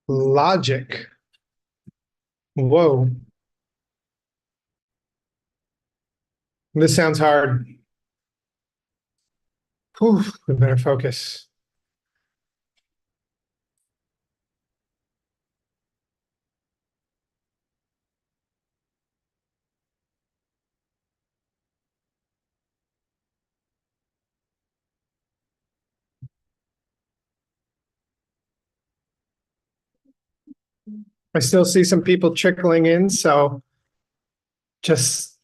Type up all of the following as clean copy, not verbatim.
Logic. Whoa. This sounds hard. Whew, we better focus. I still see some people trickling in, so just,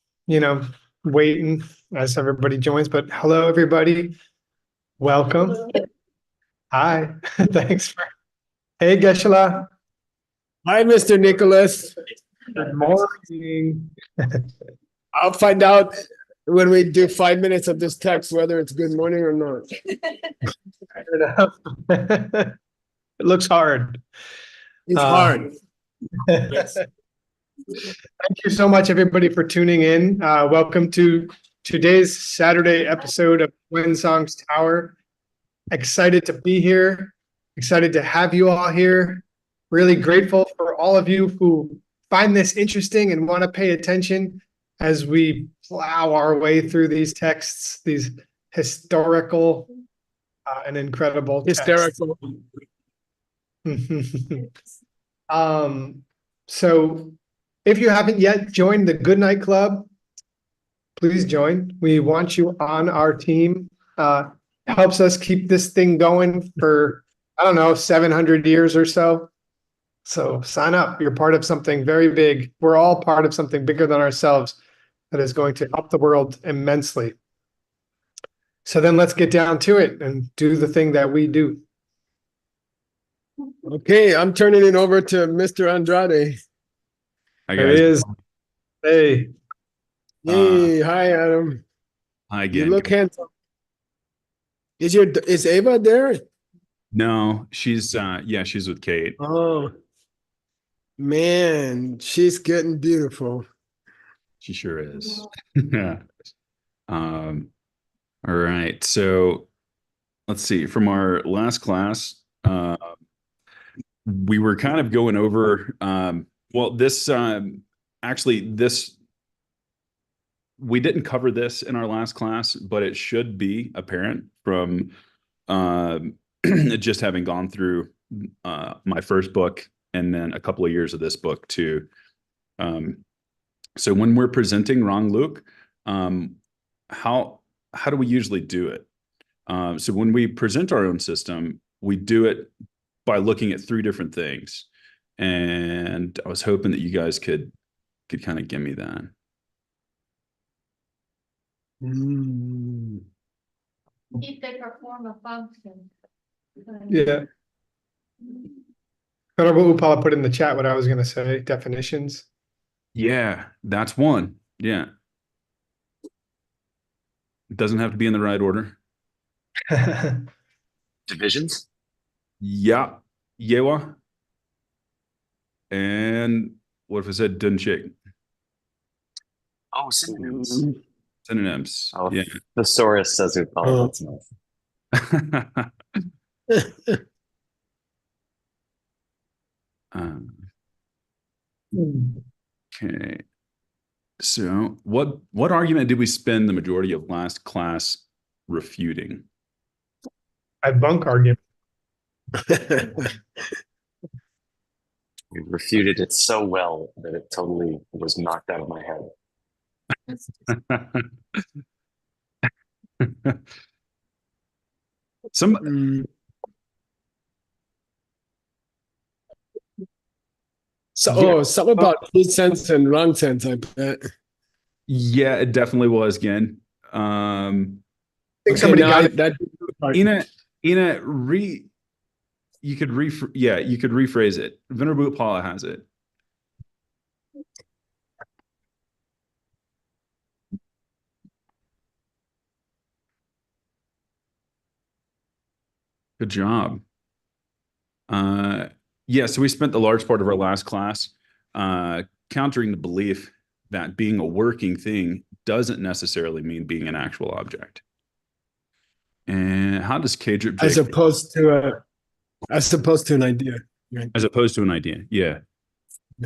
waiting as everybody joins. But hello, everybody. Welcome. Hi. Thanks for. Hey, Geshe-la. Hi, Mr. Nicholas. Good morning. I'll find out when we do 5 minutes of this text whether it's good morning or not. Fair enough. It looks hard. It's hard. Yes. Thank you so much, everybody, for tuning in. Welcome to today's Saturday episode of Xuanzang's Tower. Excited to be here. Excited to have you all here. Really grateful for all of you who find this interesting and want to pay attention as we plow our way through these texts, these historical and incredible Hysterical. texts. So if you haven't yet joined the Goodnight Club, please join. We want you on our team. Helps us keep this thing going for, 700 years or so. So sign up. You're part of something very big. We're all part of something bigger than ourselves that is going to help the world immensely. So then let's get down to it and do the thing that we do. Okay, I'm turning it over to Mr. Andrade. Hi, There guys. he is. Hey. Hey, hi, Adam. Hi You again. look handsome. Is Ava there? No, she's with Kate. Oh, man, she's getting beautiful. She sure is. Yeah. All right. So let's see. From our last class, we were kind of going over this we didn't cover this in our last class, but it should be apparent from just having gone through my first book and then a couple of years of this book too. So when we're presenting Wrong Luke, how do we usually do it? So when we present our own system, we do it by looking at three different things. And I was hoping that you guys could kind of give me that. If they perform a function. Yeah. Honorable Upala put in the chat what I was going to say, definitions. Yeah, that's one. Yeah. It doesn't have to be in the right order. Divisions? Yeah. Yewa. And what if I said Dunchik? Oh, synonyms. Synonyms. Oh, yeah. Thesaurus says it. Oh, that's nice. Okay. So what argument did we spend the majority of last class refuting? I bunk argument. We refuted it so well that it totally was knocked out of my head. Something about good sense and wrong sense, I bet. Yeah, it definitely was, Gen. I think somebody got it. That. Ina, you could rephrase it. Venerable Paula has it. Good job. So we spent the large part of our last class countering the belief that being a working thing doesn't necessarily mean being an actual object. And how does K-drip as opposed to an idea? Right. as opposed to an idea. Yeah.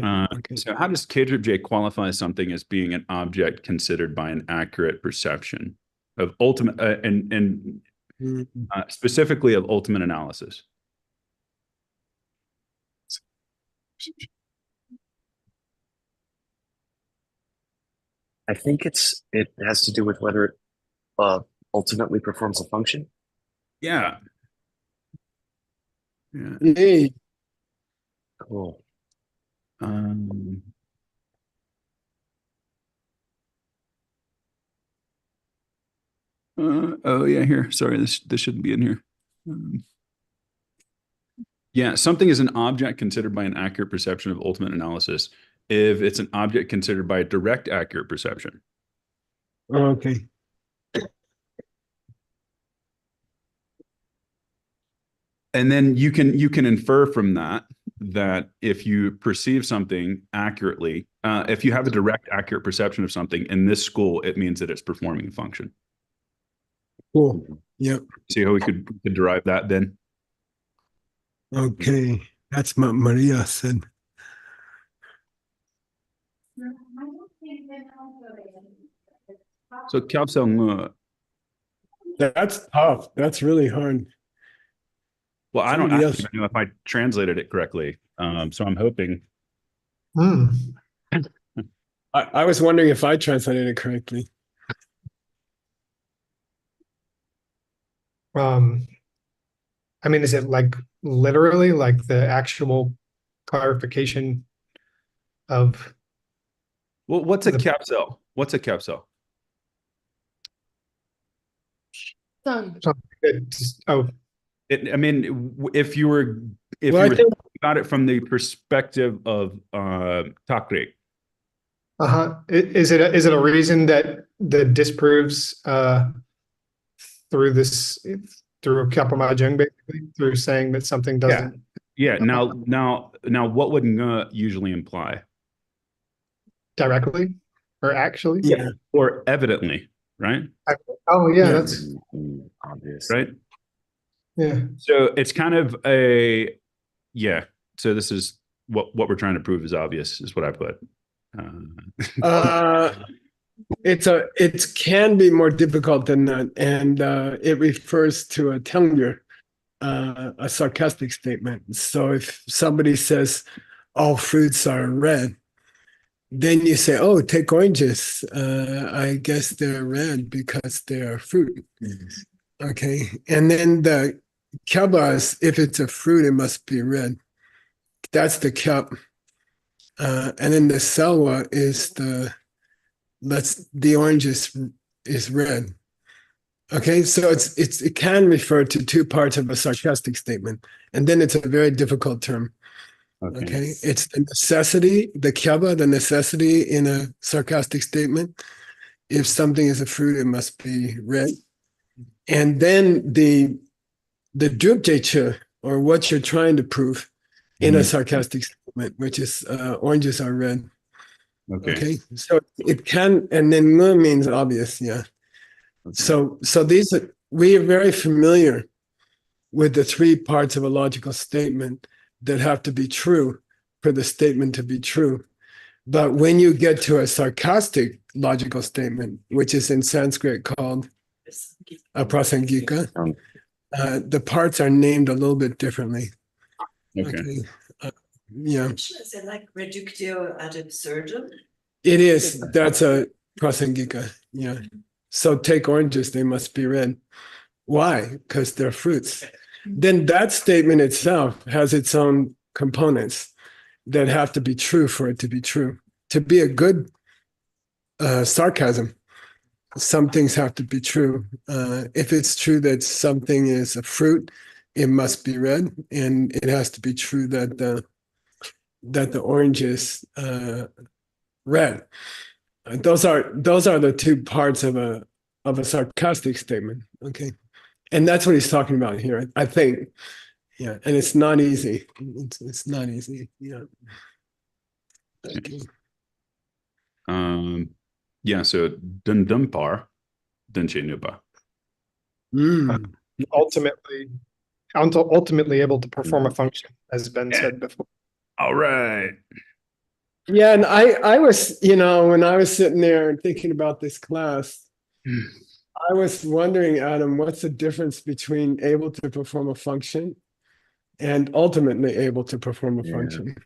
Okay. So how does K-J qualify something as being an object considered by an accurate perception of ultimate and Mm. specifically of ultimate analysis? I think it has to do with whether it ultimately performs a function. Yeah. Yeah. Yay. Cool. Um, oh yeah, here. Sorry, this shouldn't be in here. Yeah, something is an object considered by an accurate perception of ultimate analysis if it's an object considered by a direct accurate perception. Okay. And then you can infer from that if you perceive something accurately, if you have a direct accurate perception of something in this school, it means that it's performing a function. Cool. Yep. See how we could derive that then? Okay. That's what Maria said. So Xuanzang, That's tough. That's really hard. well, I don't Somebody else. actually know if I translated it correctly. So I'm hoping. Hmm. I was wondering if I translated it correctly. I mean, is it like literally like the actual clarification of Well, what's a The- capsule? What's a capsule? Sun. something that just, oh, I mean, if you were Well, I think- thinking about it from the perspective of Takrik, is it a reason that disproves through this through Kapamajang basically through saying that something doesn't yeah. Now, what would ng usually imply? directly or actually? Yeah. Or evidently, right? Oh yeah, Yeah. that's Obvious. Right. yeah. So it's kind of yeah. So this is what we're trying to prove is obvious, is what I put. It can be more difficult than that, and it refers to a telnger, a sarcastic statement. So if somebody says all fruits are red, then you say, "Oh, take oranges. I guess they're red because they're fruit." Okay, and then the kaba is, if it's a fruit, it must be red. That's the cup, and then the selwa is the orange is red. Okay, so it can refer to two parts of a sarcastic statement, and then it's a very difficult term. Okay, it's the necessity, the kyaba, the necessity in a sarcastic statement. If something is a fruit, it must be red. And then the drupjecha, or what you're trying to prove in a sarcastic statement, which is oranges are red. Okay, so it can, and then "nge" means obvious, yeah. So these are, we are very familiar with the three parts of a logical statement that have to be true for the statement to be true. But when you get to a sarcastic logical statement, which is in Sanskrit called a prasangika, the parts are named a little bit differently. Okay. Yeah. Is it like reductio ad absurdum? It is. That's a prasangika. Yeah. So take oranges, they must be red. Why? Because they're fruits. Then that statement itself has its own components that have to be true for it to be true. To be a good sarcasm, some things have to be true. If it's true that something is a fruit, it must be red, and it has to be true that the orange is red. Those are the two parts of a sarcastic statement. Okay, and that's what he's talking about here, I think. Yeah, and it's not easy. It's not easy. Yeah. Okay. Yeah. So dundumpar, dunche nuba. Mm. Ultimately ultimately able to perform a function, as Ben said before. All right. Yeah, and I was, when I was sitting there and thinking about this class, I was wondering, Adam, what's the difference between able to perform a function and ultimately able to perform a Yeah. function?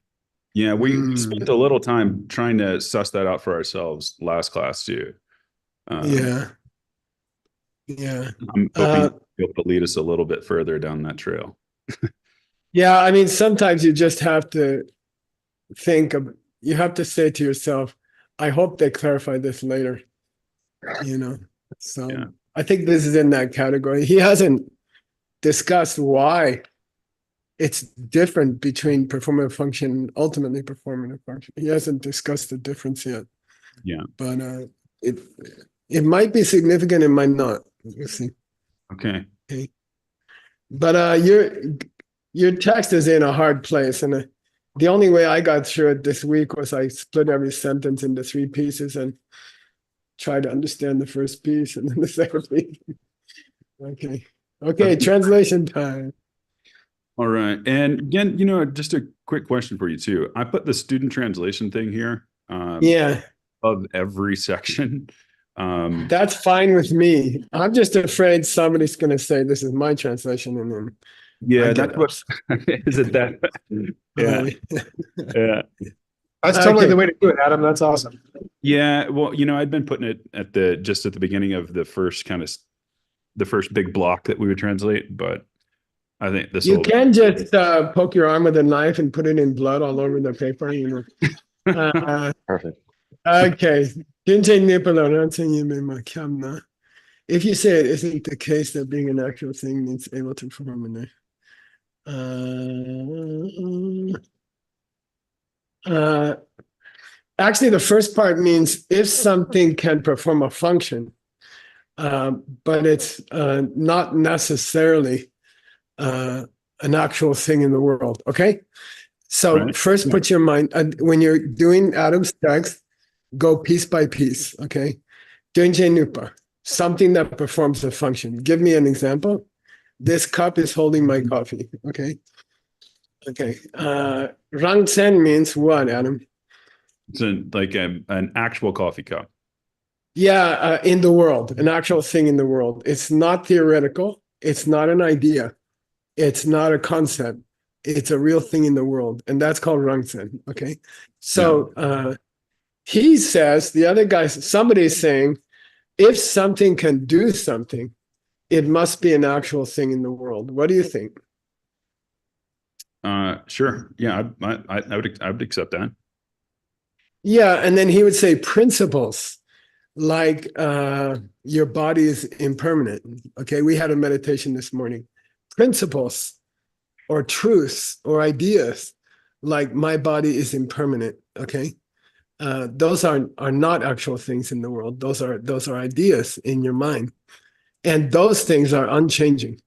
Yeah, we spent a little time trying to suss that out for ourselves last class too. Yeah. Yeah. I'm hoping you'll be able to lead us a little bit further down that trail. Yeah, I mean, sometimes you just have to you have to say to yourself, I hope they clarify this later. So Yeah. I think this is in that category. He hasn't discussed why it's different between performing a function and ultimately performing a function. He hasn't discussed the difference yet. Yeah. But it might be significant, it might not. We'll see. Okay. But your text is in a hard place, and the only way I got through it this week was I split every sentence into 3 pieces and tried to understand the first piece and then the second piece. Okay, translation time. All right. And again, just a quick question for you too. I put the student translation thing here Yeah, of every section. that's fine with me. I'm just afraid somebody's going to say this is my translation, and then Yeah, that's what is it that? Yeah. Yeah. That's totally Okay. the way to do it, Adam. That's awesome. Yeah. Well, I'd been putting it at the beginning of the first big block that we would translate, but I think this You can just poke your arm with a knife and put it in blood all over the paper. Perfect. Okay. If you say it isn't the case that being an actual thing means able to perform in there. Actually, the first part means if something can perform a function, but it's not necessarily an actual thing in the world. Okay. So Right. first put your mind, when you're doing Adam's text, go piece by piece. Okay. Nupa, something that performs a function. Give me an example. This cup is holding my coffee. Okay. Okay. Rangsen means what, Adam? It's like an actual coffee cup. Yeah, in the world, an actual thing in the world. It's not theoretical. It's not an idea. It's not a concept. It's a real thing in the world, and that's called Rangsen. Okay, so he says the other guy, somebody's saying, if something can do something, it must be an actual thing in the world. What do you think? Sure. Yeah, I would accept that. Yeah, and then he would say principles like your body is impermanent. Okay, we had a meditation this morning. Principles or truths or ideas like my body is impermanent. Okay, those are not actual things in the world. Those are ideas in your mind, and those things are unchanging.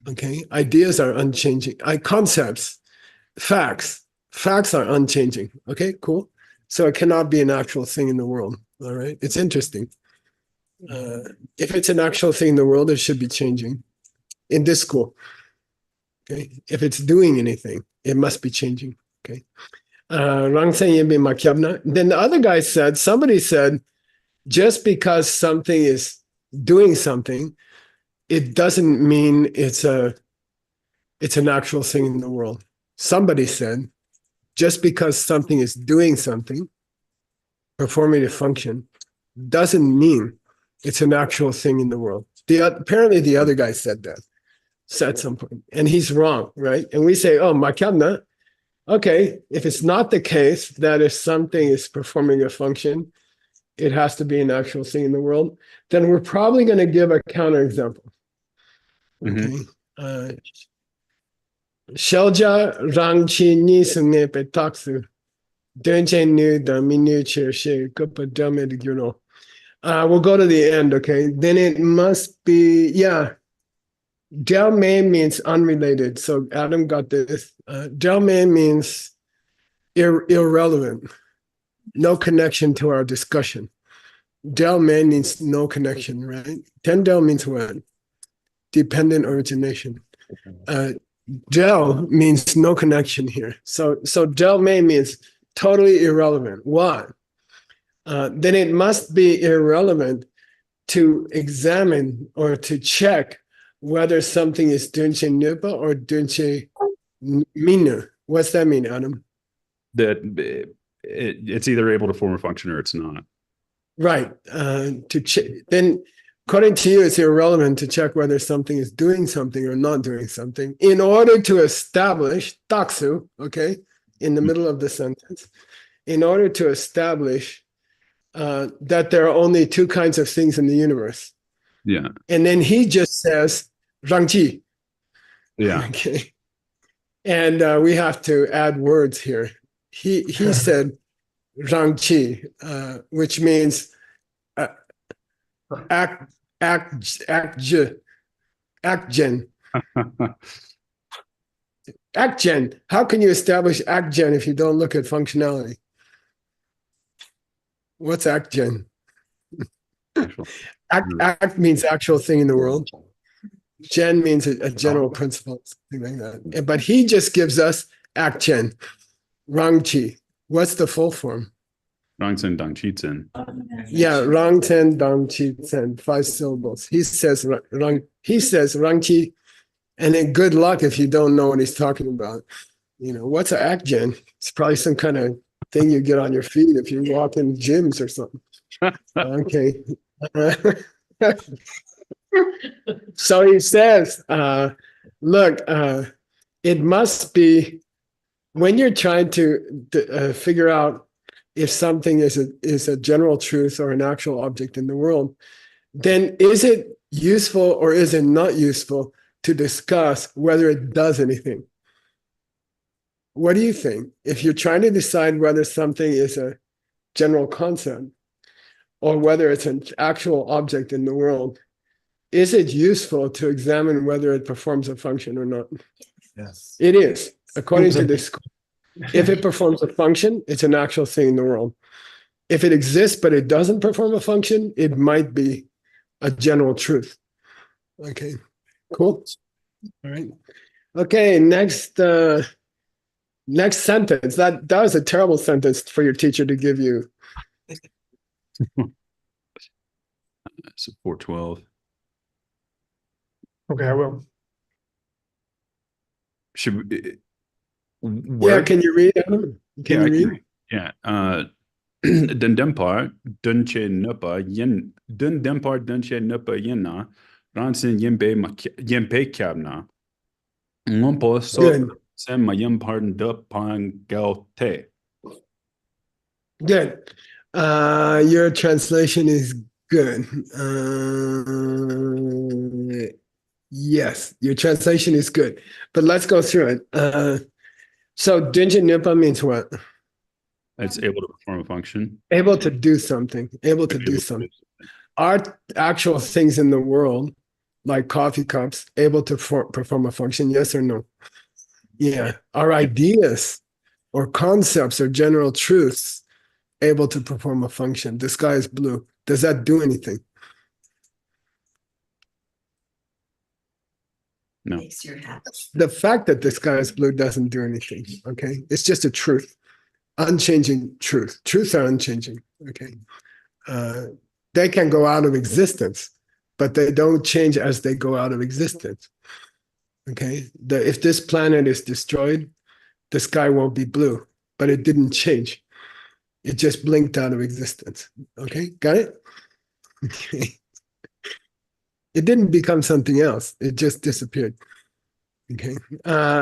Okay, ideas are unchanging. Concepts, facts are unchanging. Okay, cool. So it cannot be an actual thing in the world. All right, it's interesting. If it's an actual thing in the world, it should be changing in this school. Okay, if it's doing anything, it must be changing. Okay. Then the other guy said, somebody said, just because something is doing something, it doesn't mean it's an actual thing in the world. Somebody said, just because something is doing something, performing a function, doesn't mean it's an actual thing in the world. Apparently the other guy said that at some point, and he's wrong, right? And we say, oh, Makyamna, okay, if it's not the case that if something is performing a function, it has to be an actual thing in the world, then we're probably going to give a counterexample. Okay. Shelja rangchi ni sungne pe taksu. Denche nu da minu chershe kupa damed gyuno. We'll go to the end, okay? Then it must be, yeah. Delme means unrelated. So Adam got this. Delme means irrelevant, no connection to our discussion. Delme means no connection, right? Tendel means what? Dependent origination. Del means no connection here. So del me means totally irrelevant. Why? Then it must be irrelevant to examine or to check whether something is dunche nupa or dunche minu. What's that mean, Adam? That it's either able to form a function or it's not. Right. Then, according to you, it's irrelevant to check whether something is doing something or not doing something in order to establish taksu, okay, in the middle of the sentence, in order to establish that there are only two kinds of things in the universe. Yeah. And then he just says, rangji. Yeah. Okay. And we have to add words here. He said rangji, which means actgen. Actgen. How can you establish actgen if you don't look at functionality? What's actgen? Act means actual thing in the world. Gen means a general principle, something like that. But he just gives us actgen, rangqi. What's the full form? Rangzhen Dangqizen. Yeah, rangten dangqizen, 5 syllables. He says rangqi, and then good luck if you don't know what he's talking about. You know, what's an actgen? It's probably some kind of thing you get on your feet if you walk in gyms or something. Okay. So he says, look, it must be when you're trying to figure out if something is a general truth or an actual object in the world, then is it useful or is it not useful to discuss whether it does anything? What do you think? If you're trying to decide whether something is a general concept or whether it's an actual object in the world, is it useful to examine whether it performs a function or not? Yes. It is. According to this, if it performs a function, it's an actual thing in the world. If it exists but it doesn't perform a function, it might be a general truth. Okay, cool. All right. Okay, next sentence. That was a terrible sentence for your teacher to give you. So 412. Okay, I will. Should we, Yeah, can you read, Adam? Can you read? Yeah. Den dempar dunche nupa yin dun dempar dunche nupa yinna ransin yimpe kabna. Ngompo so Good. sen ma yimpar dupan gal te. Good. Your translation is good. Yes, your translation is good. But let's go through it. So Dunjin Nipa means what? It's able to perform a function. Able to do something. Able to do something. Are actual things in the world, like coffee cups, able to perform a function? Yes or no? Yeah. Are ideas or concepts or general truths able to perform a function? The sky is blue. Does that do anything? No. Makes your hat. The fact that the sky is blue doesn't do anything. Okay. It's just a truth. Unchanging truth. Truths are unchanging. Okay. They can go out of existence, but they don't change as they go out of existence. Okay. If this planet is destroyed, the sky won't be blue, but it didn't change. It just blinked out of existence. Okay. Got it? Okay. It didn't become something else. It just disappeared. Okay.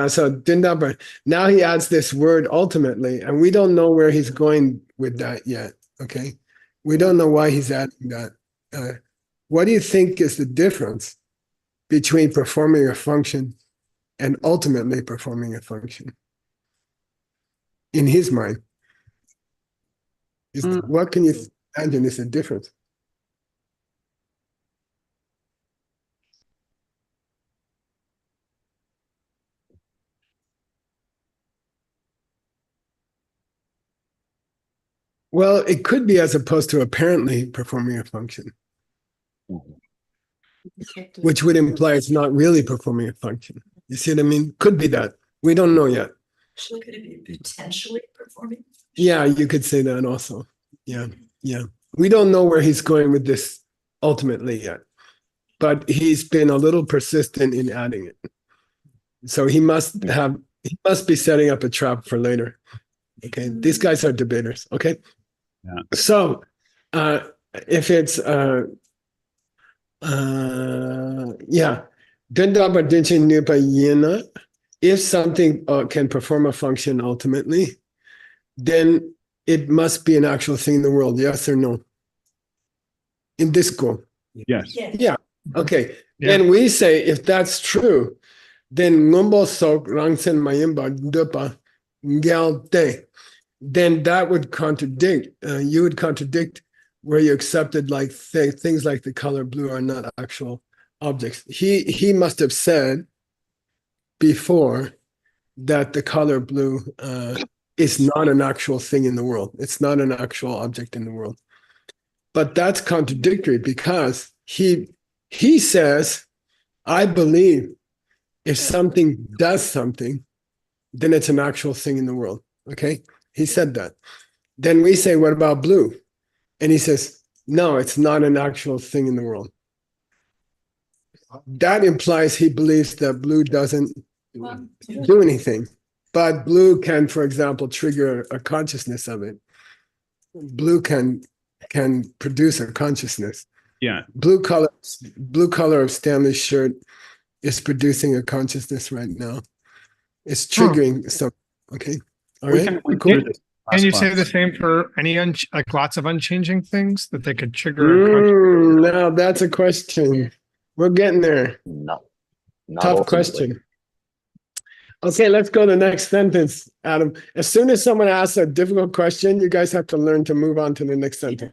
So Dindabar. Now he adds this word ultimately, and we don't know where he's going with that yet. Okay. We don't know why he's adding that. What do you think is the difference between performing a function and ultimately performing a function? In his mind. What can you imagine is the difference? Well, it could be as opposed to apparently performing a function, which would imply it's not really performing a function. You see what I mean? Could be that. We don't know yet. Could it be potentially performing? Yeah, you could say that also. Yeah, yeah. We don't know where he's going with this ultimately yet, but he's been a little persistent in adding it. So he must be setting up a trap for later. Okay, these guys are debaters. Okay, Yeah. so if it's yeah, if something can perform a function ultimately, then it must be an actual thing in the world. Yes or no? In this school. Yes. Yeah. Okay. Yeah. And we say if that's true, then ngombo sok rangsen mayimba dupa ngel. Then that would contradict. You would contradict where you accepted like things like the color blue are not actual objects. He must have said before that the color blue is not an actual thing in the world. It's not an actual object in the world. But that's contradictory because he says, I believe if something does something, then it's an actual thing in the world. Okay? He said that. Then we say, what about blue? And he says, no, it's not an actual thing in the world. That implies he believes that blue doesn't do anything. But blue can, for example, trigger a consciousness of it. Blue can produce a consciousness. Yeah. Blue color of Stanley's shirt is producing a consciousness right now. It's triggering some. Okay. All We right. can went Cool. through this Can last you say class. the same for any like lots of unchanging things that they could trigger a conscious? Now that's a question. We're getting there. No, not Tough ultimately. question. Okay, let's go to the next sentence, Adam. As soon as someone asks a difficult question, you guys have to learn to move on to the next sentence.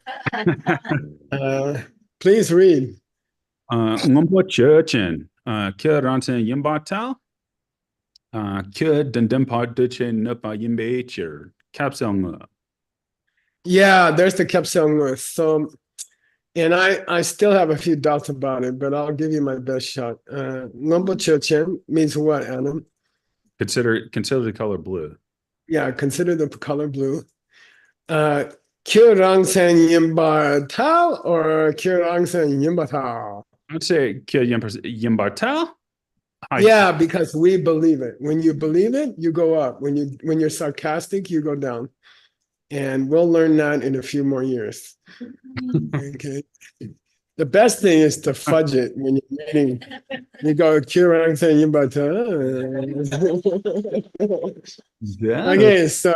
Please read. Ngombo Churchin, Kir Ransen Yimbatal, Kir Dendempa Duche Nupa Yimbecher, Capsong. Yeah, there's the capsule. So, and I still have a few doubts about it, but I'll give you my best shot. Ngombo Churchin means what, Adam? Consider the color blue. Yeah, consider the color blue. Kyurangsen Yimba Tao or Kyurangsen Yimba Tao? I'd say Kir Yimbartal. Yeah, because we believe it. When you believe it, you go up. When you're sarcastic, you go down. And we'll learn that in a few more years. Okay. The best thing is to fudge it when you're reading. You go Kyurangsen Yimba Tao. Okay, so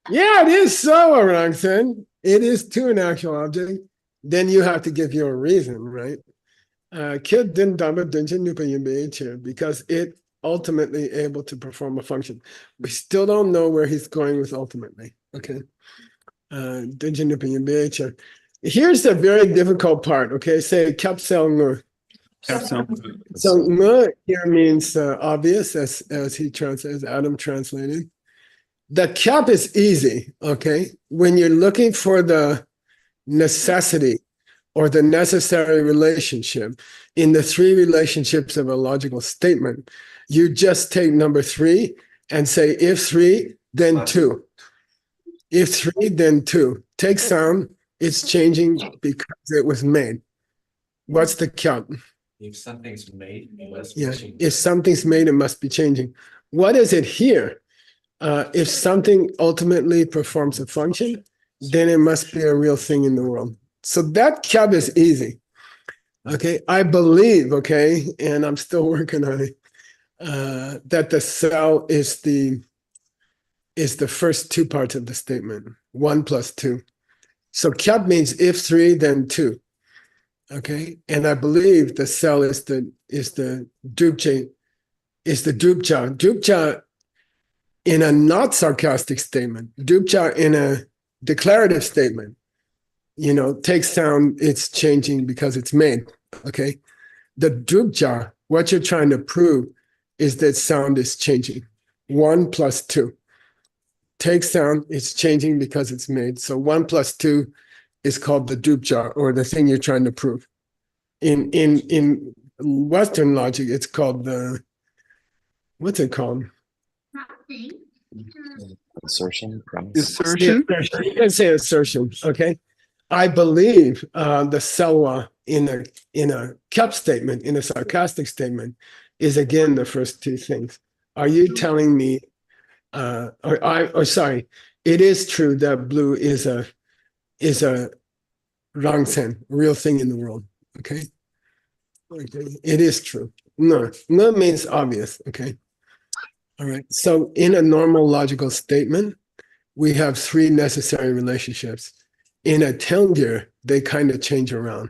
yeah, it is so, Arangsen. It is to an actual object. Then you have to give your reason, right? Because it ultimately able to perform a function. We still don't know where he's going with ultimately. Okay. Here's the very difficult part. Okay, say kapsel. So ngu here means obvious, as he translates, Adam translated. The cap is easy, okay? When you're looking for the necessity or the necessary relationship in the three relationships of a logical statement, you just take number 3 and say, if 3, then 2. If 3, then 2. Take sound, it's changing because it was made. What's the cap? If something's made, it must Yeah, be changed. if something's made, it must be changing. What is it here? If something ultimately performs a function, then it must be a real thing in the world. So that cap is easy. Okay, I believe, okay, and I'm still working on it, that the cell is the first 2 parts of the statement, 1 plus 2. So cap means if 3, then 2. Okay, and I believe the cell is the drupcha, drupcha in a not sarcastic statement, drupcha in a declarative statement, takes sound, it's changing because it's made. Okay, the drupcha, what you're trying to prove is that sound is changing. 1 plus 2. Take sound, it's changing because it's made. So 1 plus 2 is called the drupcha, or the thing you're trying to prove. In Western logic, it's called what's it called? Assertion, premise. Assertion? You can say assertion, okay? I believe the selwa in a cup statement, in a sarcastic statement, is again the first two things. Are you telling me, sorry, it is true that blue is a rangsen, real thing in the world, okay? Okay, it is true. No means obvious, okay? All right, so in a normal logical statement, we have three necessary relationships. In a Telngir, they kind of change around.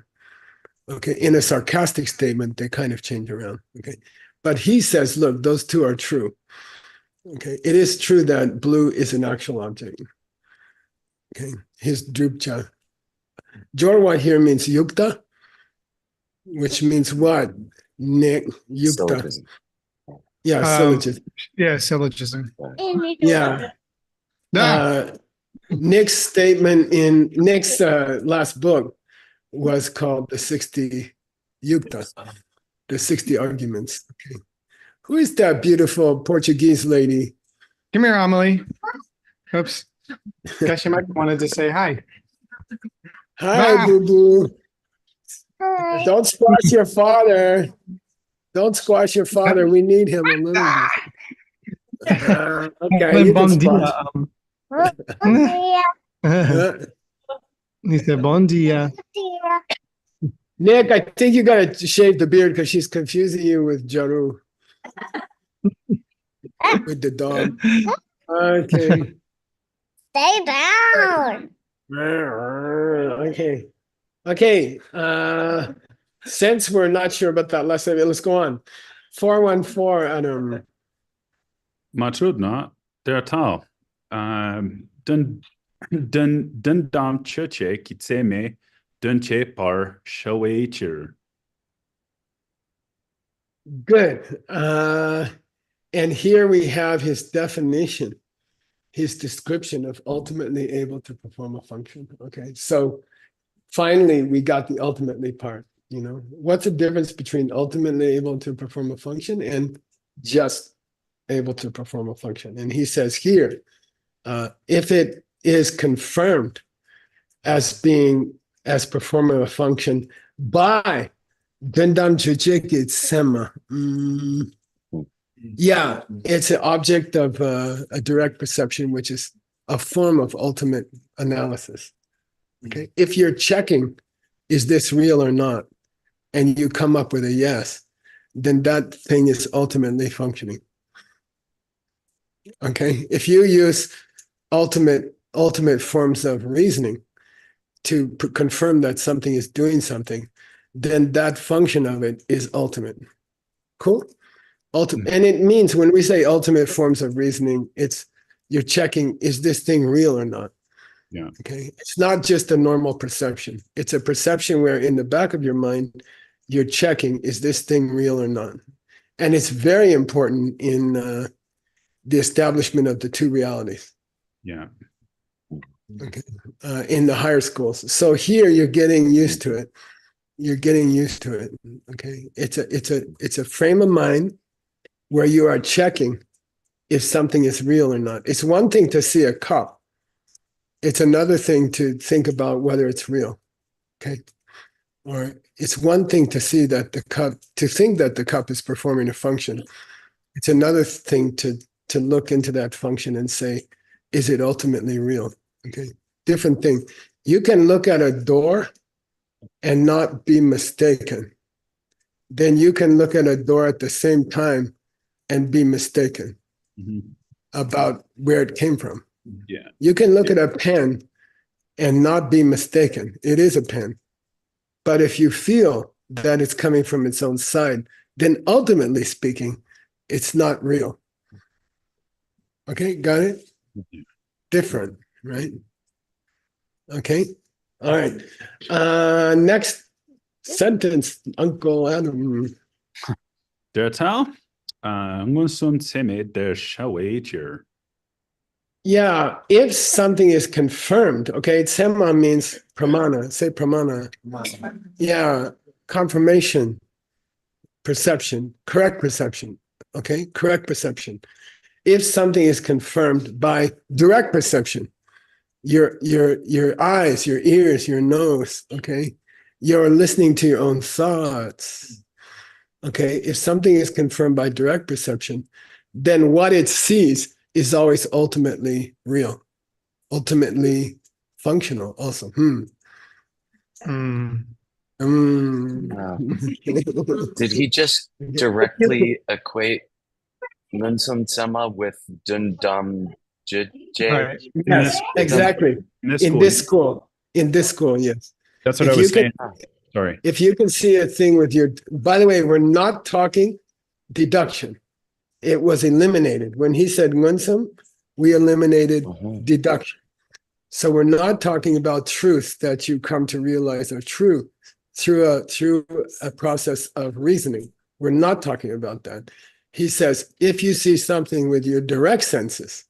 Okay. In a sarcastic statement, they kind of change around. Okay. But he says, look, those two are true. Okay. It is true that blue is an actual object. Okay. His drupcha. Jorwa here means yukta, which means what? Nick, yukta. Syllogism. Yeah, syllogism. Yeah, syllogism. Yeah. Ah, Nick's statement in Nick's last book was called the 60 yuktas, the 60 arguments. Okay. Who is that beautiful Portuguese lady? come here, Amelie. Oops. Guess you might wanted to say hi. Hi, Ah. boo boo. Don't squash your father. Don't squash your father. We need him a little bit. Okay, you can squash. He said, bon dia. Nick, I think you gotta shave the beard because she's confusing you with Jaru. With the dog. Okay. Stay down. Okay. Okay. Since we're not sure about that last segment, let's go on. 414, Adam. Matrudna, der Tao. Dun dam cheche kitseme dun che par shawaichir. Good. And here we have his definition, his description of ultimately able to perform a function. Okay. So finally, we got the ultimately part. You know, what's the difference between ultimately able to perform a function and just able to perform a function? And he says here, if it is confirmed as performing a function by Dendam Chujik Sema. Yeah, it's an object of a direct perception, which is a form of ultimate analysis. Okay, if you're checking, is this real or not? And you come up with a yes, then that thing is ultimately functioning. Okay, if you use ultimate forms of reasoning to confirm that something is doing something, then that function of it is ultimate. Cool? And it means when we say ultimate forms of reasoning, it's you're checking, is this thing real or not? Yeah. Okay. It's not just a normal perception. It's a perception where in the back of your mind, you're checking, is this thing real or not? And it's very important in the establishment of the two realities. Yeah. Okay. In the higher schools. So here you're getting used to it. You're getting used to it. Okay. It's a frame of mind where you are checking if something is real or not. It's one thing to see a cup. It's another thing to think about whether it's real. Okay. Or it's one thing to see that to think that the cup is performing a function. It's another thing to look into that function and say, is it ultimately real? Okay. Different thing. You can look at a door and not be mistaken. Then you can look at a door at the same time and be mistaken about where it came from. Yeah. You can look at a pen and not be mistaken. It is a pen. But if you feel that it's coming from its own side, then ultimately speaking, it's not real. Okay, got it? Different, right? Okay, all right. Next sentence, Uncle Adam. Der Tao. Ngunsum seme der shawaichir. Yeah, if something is confirmed, okay, tsema means pramana. Say pramana. Yeah, confirmation. perception, correct perception, okay? Correct perception. If something is confirmed by direct perception, your eyes, your ears, your nose, okay? You're listening to your own thoughts. Okay, if something is confirmed by direct perception, then what it sees is always ultimately real, ultimately functional also. Mm. Did he just directly equate Ngunsum Tsema with Dundam Jje? Right. Yes, exactly. In this school, yes. That's what If I was you can- saying. Sorry. If you can see a thing with your, by the way, we're not talking deduction. It was eliminated. When he said Ngunsum, we eliminated deduction. So we're not talking about truths that you come to realize are true through a process of reasoning. We're not talking about that. He says, if you see something with your direct senses,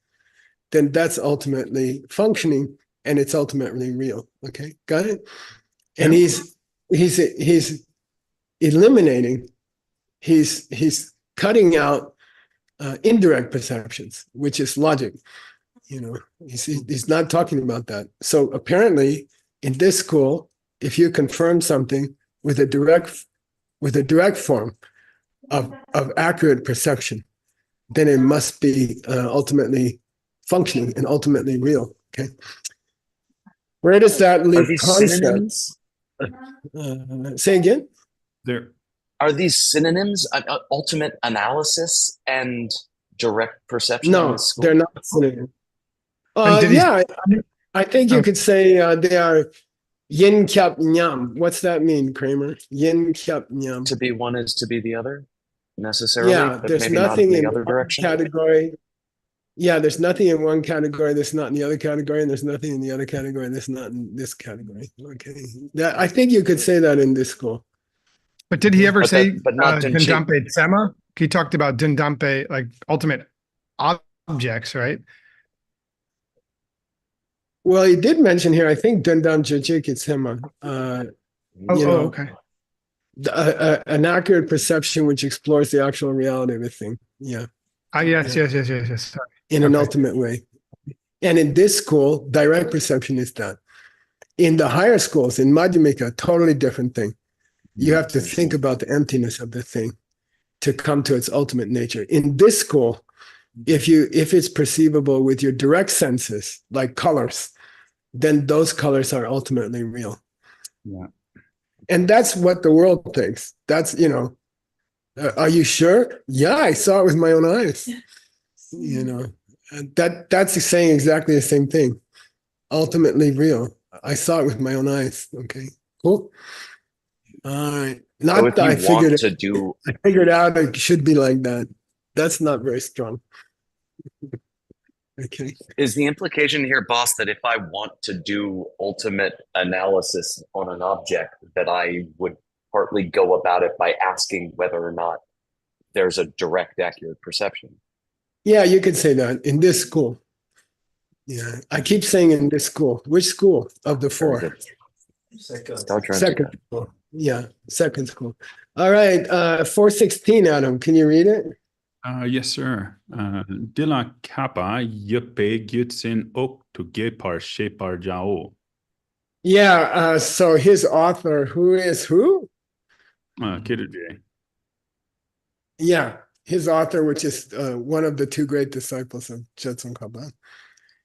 then that's ultimately functioning and it's ultimately real. Okay, got it? And he's eliminating, he's cutting out indirect perceptions, which is logic. You know, he's not talking about that. So apparently, in this school, if you confirm something with a direct form of accurate perception, then it must be ultimately functioning and ultimately real. Okay, where does that Are leave these concept? synonyms? Say again. There. Are these synonyms? Ultimate analysis and direct perception in No, this school? they're not synonyms. And did he- Yeah, I think you could say they are yin kyap nyam. What's that mean, Kramer? Yin kyap nyam. To be one is to be the other, necessarily, Yeah, but there's maybe not nothing in in the other one direction. category. Yeah, there's nothing in one category that's not in the other category, and there's nothing in the other category that's not in this category. Okay, I think you could say that in this school. But did he ever But say that- but not Dunchi. Dindampe Tsema? He talked about Dindampe, like ultimate objects, right? Well, he did mention here, I think Dundam Jajik is him. You know, Okay. An accurate perception which explores the actual reality of a thing. Yeah. Yes. Sorry. In an Okay. ultimate way. And in this school, direct perception is that. In the higher schools, in Madhyamika, totally different thing. You have to think about the emptiness of the thing to come to its ultimate nature. In this school, if it's perceivable with your direct senses, like colors, then those colors are ultimately real. Yeah. And that's what the world thinks. That's, are you sure? Yeah, I saw it with my own eyes. You know, and that's saying exactly the same thing. Ultimately real. I saw it with my own eyes. Okay, cool. All right. So Not if that you I figured out it should be like that. That's not very strong. Okay. is the implication here, boss, that if I want to do ultimate analysis on an object, that I would partly go about it by asking whether or not there's a direct, accurate perception? Yeah, you could say that in this school. Yeah, I keep saying in this school. Which school of the Very four? good. Don't try and do Second that. school. Yeah, second school. All right, 416, Adam, can you read it? Yes, sir. Dila kappa yupe gyutsin ok to gepar shepar jao. Yeah, so his author, who is who? Kiruje. Yeah, his author, which is one of the two great disciples of Jetsun Kaba.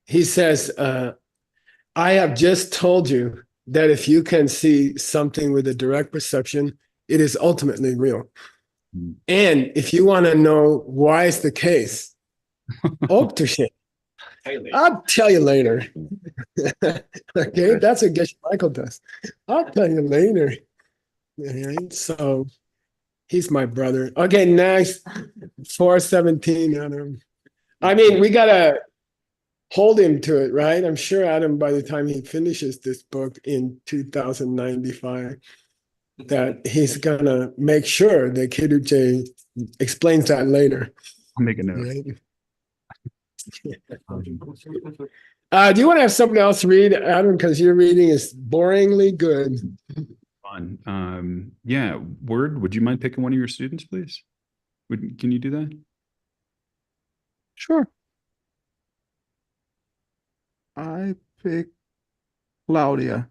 He says, I have just told you that if you can see something with a direct perception, it is ultimately real. And if you want to know why it's the case, Oktushe, I'll tell you later. Okay, that's what Geshe Michael does. I'll tell you later. All right, so he's my brother. Okay, next, 417, Adam. I mean, we gotta hold him to it, right? I'm sure Adam, by the time he finishes this book in 2095, that he's gonna make sure that Kiruje explains that later. I'll make a note. Right? Do you want to have something else read, Adam? Because your reading is boringly good. on. Yeah, Word, would you mind picking one of your students, please? Can you do that? Sure. I pick Claudia.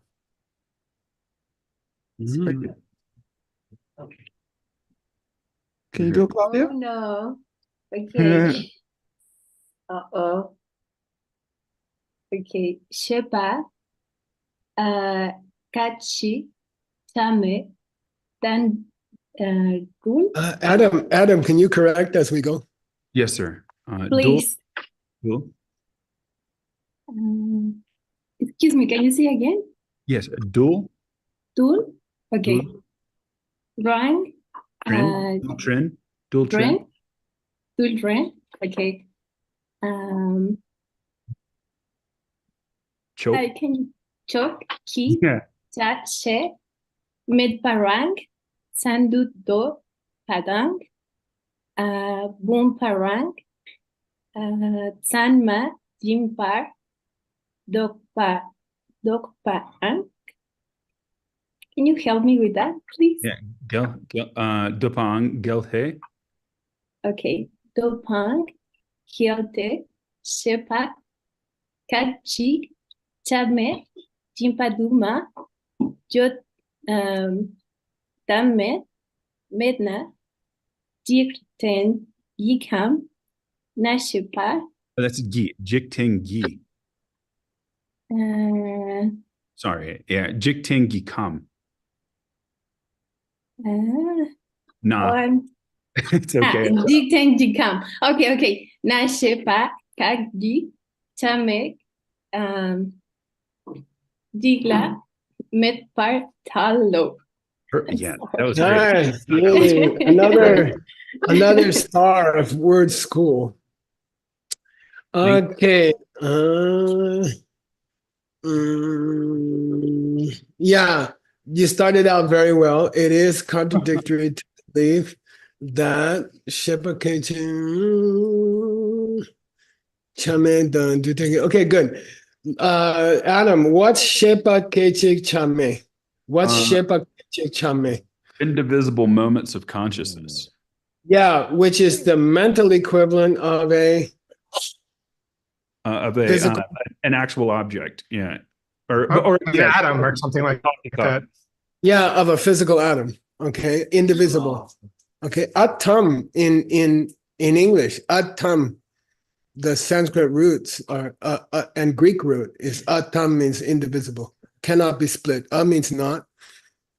Mhm. Can you do it, Claudia? Oh no. Okay. Uh-oh. Okay. Sheba, Kachi, Tame, Dan, Gun, Adam, can you correct as we go? Yes, sir. please. Dul. Excuse me, can you say again? Yes, Dul. Tul, okay. Dul. Rang, Trin. Dul Trin. Dul Trin. Dren, Tul Dren, okay. Choke. I can chok, ki, Yeah. chat, she, med parang, sandu do, padang, boom parang, sanma, jimpar, dokpa, dokpaang. Can you help me with that, please? Yeah. Dupang Gelhe. Okay. Dopang, Hiote, Shepa, Kachi, Chame, Jimpaduma, Jot, Dame, Medna, Jirten, Yikam, Nashipa, That's Gi. Jikting Gi. uh, Sorry. Yeah. Jikting Gikam. Nah. on It's okay. Jirten, Yikam. Okay. Nashipa, Kagi, Chame, Digla, Medpar, Talo. Yeah, that was great. Nice, really. Another star of word school. Okay. Yeah, you started out very well. It is contradictory to believe that Shepa Chame done. Okay, good. Adam, what's Shepa Chame? What's Shepa Chame? Indivisible moments of consciousness. Yeah, which is the mental equivalent of a physical. An actual object. Yeah. Or an atom or something like that. Yeah, of a physical atom. Okay, indivisible. Okay, atom in English, atom. The Sanskrit roots are and Greek root is atom means indivisible, cannot be split. Means not,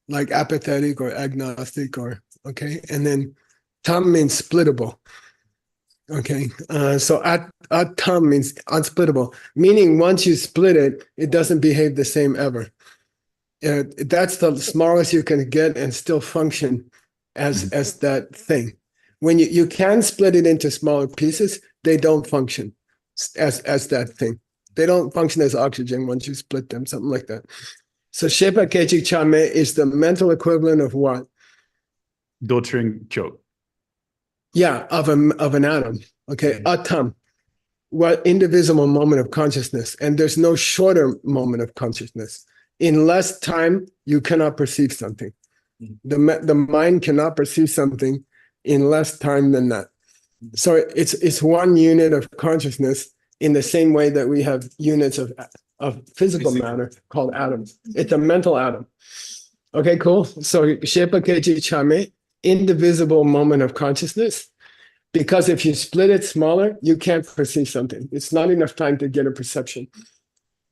like apathetic or agnostic or okay, and then tam means splittable. Okay, so atom means unsplittable, meaning once you split it, it doesn't behave the same ever. That's the smallest you can get and still function as that thing. When you can split it into smaller pieces, they don't function as that thing. They don't function as oxygen once you split them, something like that. So Shepa Kechik Chame is the mental equivalent of what? Doltring Chok. Yeah, of an atom. Okay, atom. What indivisible moment of consciousness, and there's no shorter moment of consciousness. In less time, you cannot perceive something. The mind cannot perceive something in less time than that. So it's one unit of consciousness in the same way that we have units of physical matter called atoms. It's a mental atom. Okay, cool. So Shepa Kechi Chame, indivisible moment of consciousness. Because if you split it smaller, you can't perceive something. It's not enough time to get a perception.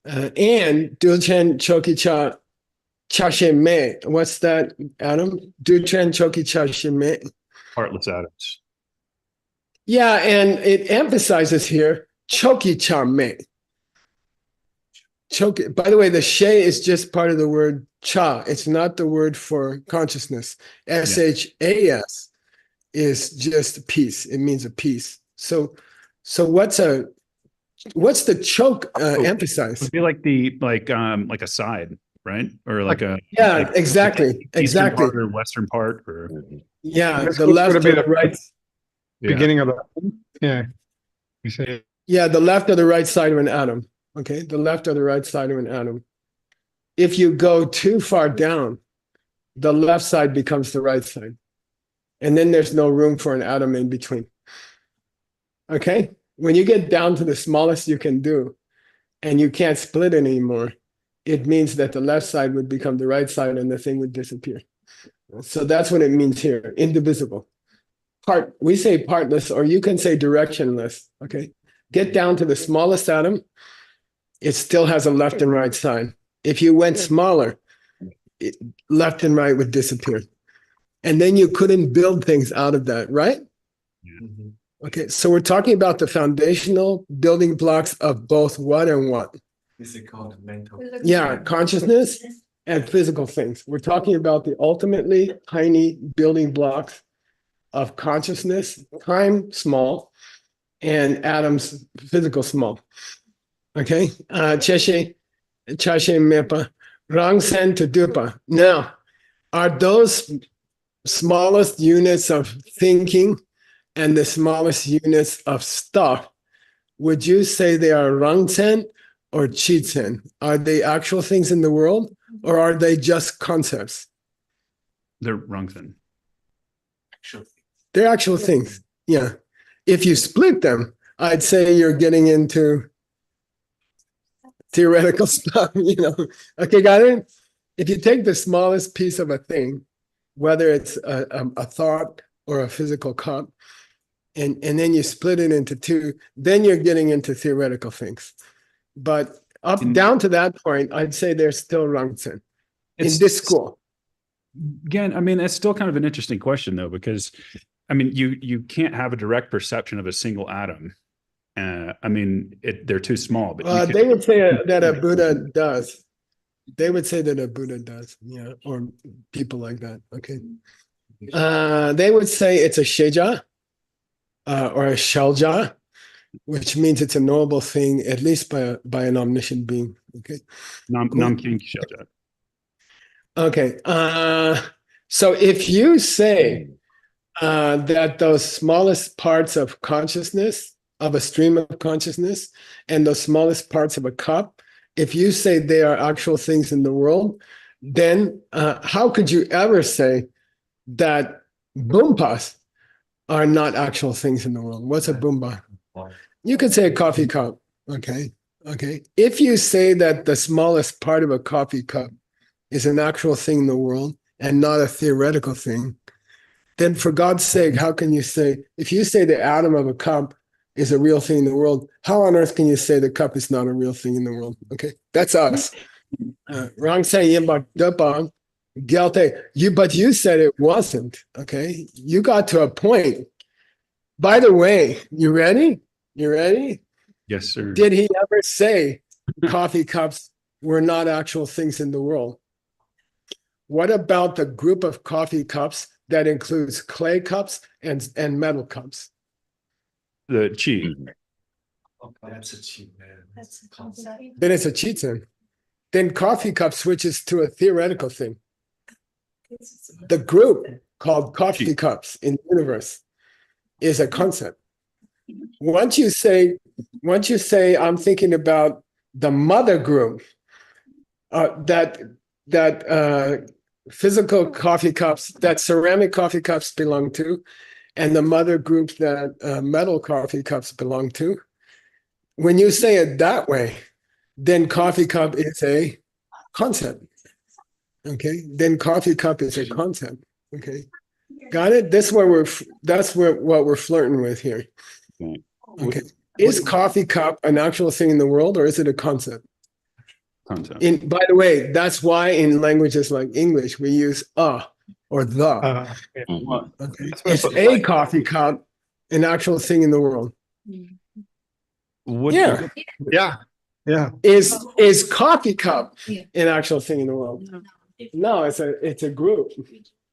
And Dulchen Choki Cha Chashime. What's that, Adam? Dulchen Choki Chashime. Heartless atoms. Yeah, and it emphasizes here Choki Chame. Choki. By the way, the she is just part of the word cha. It's not the word for consciousness. SHAS is just peace. It means a peace. So what's the choke emphasize? Would be like a side, right? Or like a exactly. Eastern part or Western part or yeah, This the would left be or the right. beginning of the you say Yeah, the left or the right side of an atom. Okay, the left or the right side of an atom. If you go too far down, the left side becomes the right side. And then there's no room for an atom in between. Okay? When you get down to the smallest you can do, and you can't split it anymore, it means that the left side would become the right side and the thing would disappear. So that's what it means here, indivisible. We say partless, or you can say directionless, okay? Get down to the smallest atom, it still has a left and right side. If you went smaller, left and right would disappear. And then you couldn't build things out of that, right? Mhm. Okay, so we're talking about the foundational building blocks of both what and what? Physical and mental. Yeah, consciousness and physical things. We're talking about the ultimately tiny building blocks of consciousness, time small, and atoms physical small. Okay, cheshe mepa, rang sen to dupa. Now, are those smallest units of thinking and the smallest units of stuff, would you say they are rangsen or chitsen? Are they actual things in the world, or are they just concepts? They're Rungsen. Actually, They're actual things. Yeah. If you split them, I'd say you're getting into theoretical stuff, you know. Okay, got it? If you take the smallest piece of a thing, whether it's a thought or a physical cup, and then you split it into two, then you're getting into theoretical things. But down to that point, I'd say they're still Rangsen in this school. Again, I mean, it's still kind of an interesting question, though, because I mean, you can't have a direct perception of a single atom. I mean, they're too small. But They would say that a Buddha does. They would say that a Buddha does, yeah, or people like that. Okay. They would say it's a sheja or a shelja, which means it's a knowable thing, at least by an omniscient being. Okay. Nam-King Shelja. Okay. So if you say that those smallest parts of consciousness, of a stream of consciousness, and the smallest parts of a cup, if you say they are actual things in the world, then how could you ever say that boompas are not actual things in the world? What's a boomba? You could say a coffee cup. Okay. Okay. If you say that the smallest part of a coffee cup is an actual thing in the world and not a theoretical thing, then for God's sake, how can you say, if you say the atom of a cup is a real thing in the world, how on earth can you say the cup is not a real thing in the world? Okay, that's us. Wrong saying, but you said it wasn't. Okay, you got to a point. By the way, you ready? You ready? Yes, sir. Did he ever say coffee cups were not actual things in the world? What about the group of coffee cups that includes clay cups and metal cups? The chi. Oh, that's a cheap man. That's a concept. Then it's a cheatin. Then coffee cup switches to a theoretical thing. The group called coffee cups in the universe is a concept. Once you say, I'm thinking about the mother group, that physical coffee cups, that ceramic coffee cups belong to, and the mother group that metal coffee cups belong to. When you say it that way, then coffee cup is a concept. Okay, then coffee cup is a concept. Okay, got it. That's what we're flirting with here. Okay, is coffee cup an actual thing in the world, or is it a concept? Concept. By the way, that's why in languages like English we use or the. Okay. Is a coffee cup an actual thing in the world? Yeah. Yeah. Is coffee cup Yeah. an actual thing in the world? No, it's a group.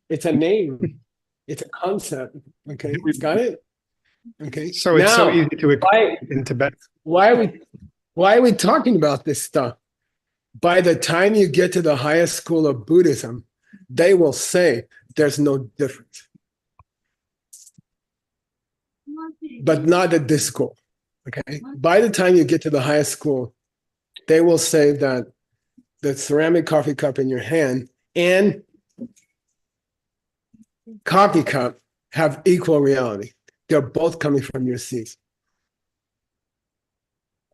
It's a name. It's a concept. Okay, got it? Okay. So it's so Now, easy to equate in Tibet. why are we talking about this stuff? By the time you get to the highest school of Buddhism, they will say there's no difference. But not at this school. Okay. By the time you get to the highest school, they will say that the ceramic coffee cup in your hand and coffee cup have equal reality. They're both coming from your seeds.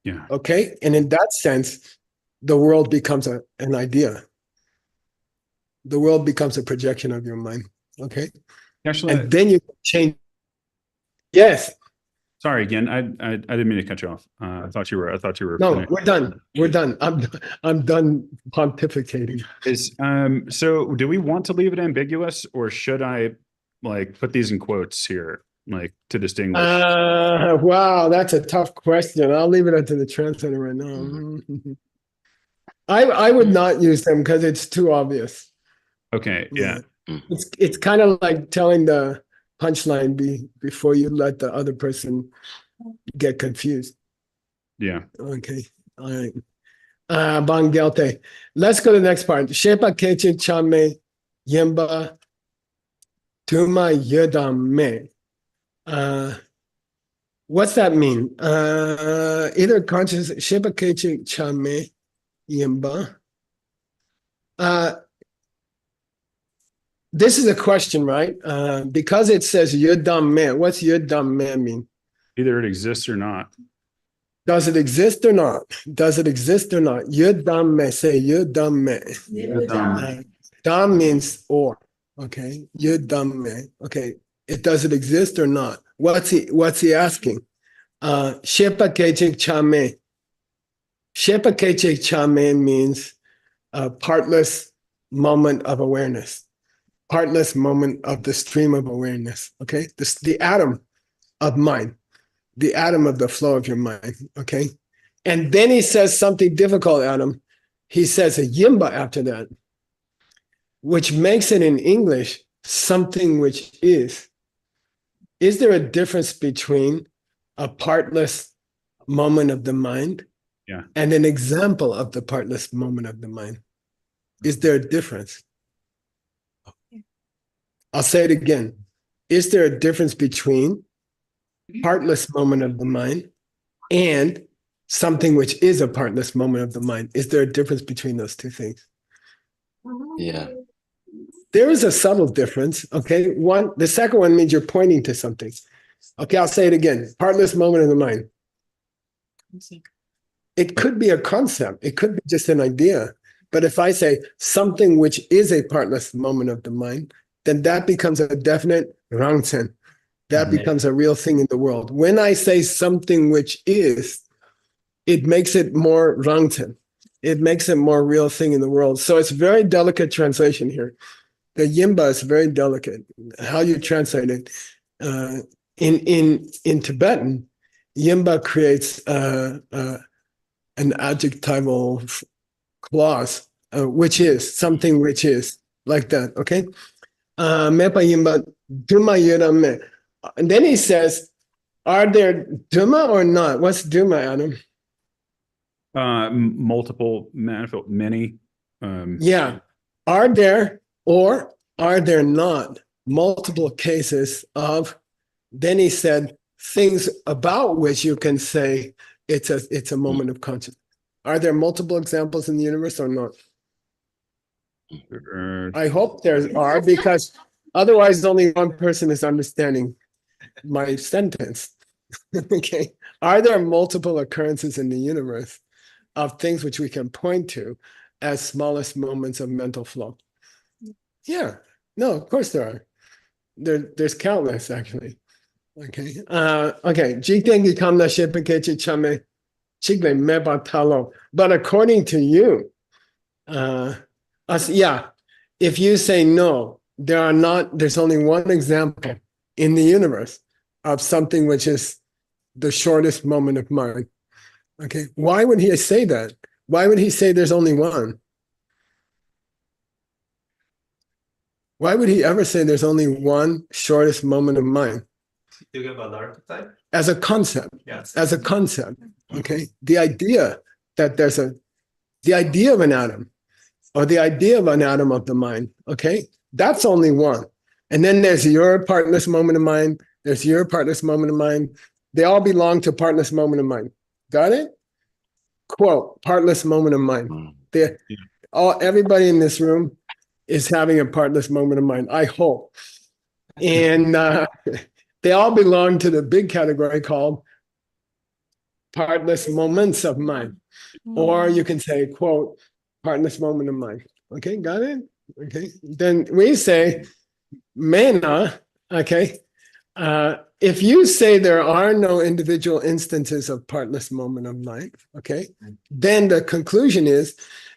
Yeah. Okay. And in that sense, the world becomes an idea. The world becomes a projection of your mind. Okay. Actually, And then you change. Yes. sorry again. I didn't mean to cut you off. I thought you were No, finished. we're done. We're done. I'm done pontificating. So do we want to leave it ambiguous, or should I like put these in quotes here, like to distinguish? Wow, that's a tough question. I'll leave it up to the translator right now. I would not use them because it's too obvious. Okay. Yeah. It's kind of like telling the punchline before you let the other person get confused. Yeah. Okay. All right. Bangelte. Let's go to the next part. Shepa keche chame yemba tuma yedame. What's that mean? Either conscious Shepa keche chame yemba. This is a question, right? Because it says yedame. What's yedame mean? Either it exists or not. Does it exist or not? Does it exist or not? Yudame, say yudame. Dam means or. Okay. Yudame. Okay. Does it exist or not? What's he asking? Shepa keche chame. Shepa keche chame means a partless moment of awareness. Partless moment of the stream of awareness. Okay. The atom of mind. The atom of the flow of your mind, okay? And then he says something difficult, Adam. He says a yimba after that, which makes it in English something which is. Is there a difference between a partless moment of the mind and an example of the partless moment of the mind? Is there a difference? I'll say it again. Is there a difference between partless moment of the mind and something which is a partless moment of the mind? Is there a difference between those two things? Yeah. There is a subtle difference. Okay. The second one means you're pointing to something. Okay, I'll say it again. Partless moment of the mind. It could be a concept. It could be just an idea. But if I say something which is a partless moment of the mind, then that becomes a definite rangchen. That becomes a real thing in the world. When I say something which is, it makes it more rangchen. It makes it more real thing in the world. So it's very delicate translation here. The yimba is very delicate. How you translate it. In Tibetan, yimba creates an adjectival clause, which is something which is like that. Okay. Mepa yimba duma yurame. And then he says, are there duma or not? What's duma, Adam? Multiple, manifold, many. Yeah. Are there or are there not multiple cases of, then he said, things about which you can say it's a moment of consciousness. Are there multiple examples in the universe or not? I hope there are, because otherwise only one person is understanding my sentence. Okay. Are there multiple occurrences in the universe of things which we can point to as smallest moments of mental flow? Yeah. No, of course there are. There's countless, actually. Okay. Okay. Jitengi kamna shepekechi chame chigle meba talo. But according to you, yeah, if you say no, there's only one example in the universe of something which is the shortest moment of mind. Okay. Why would he say that? Why would he say there's only one? Why would he ever say there's only one shortest moment of mind? You about the archetype? As a concept. Yes. As a concept. Okay. The idea that the idea of an atom or the idea of an atom of the mind. Okay. That's only one. And then there's your partless moment of mind. There's your partless moment of mind. They all belong to partless moment of mind. Got it? Quote, partless moment of mind. Everybody in this room is having a partless moment of mind. I hope. And they all belong to the big category called partless moments of mind. Or you can say, quote, partless moment of mind. Okay, got it? Okay. Then we say, mena, okay. If you say there are no individual instances of partless moment of mind, okay, then the conclusion is,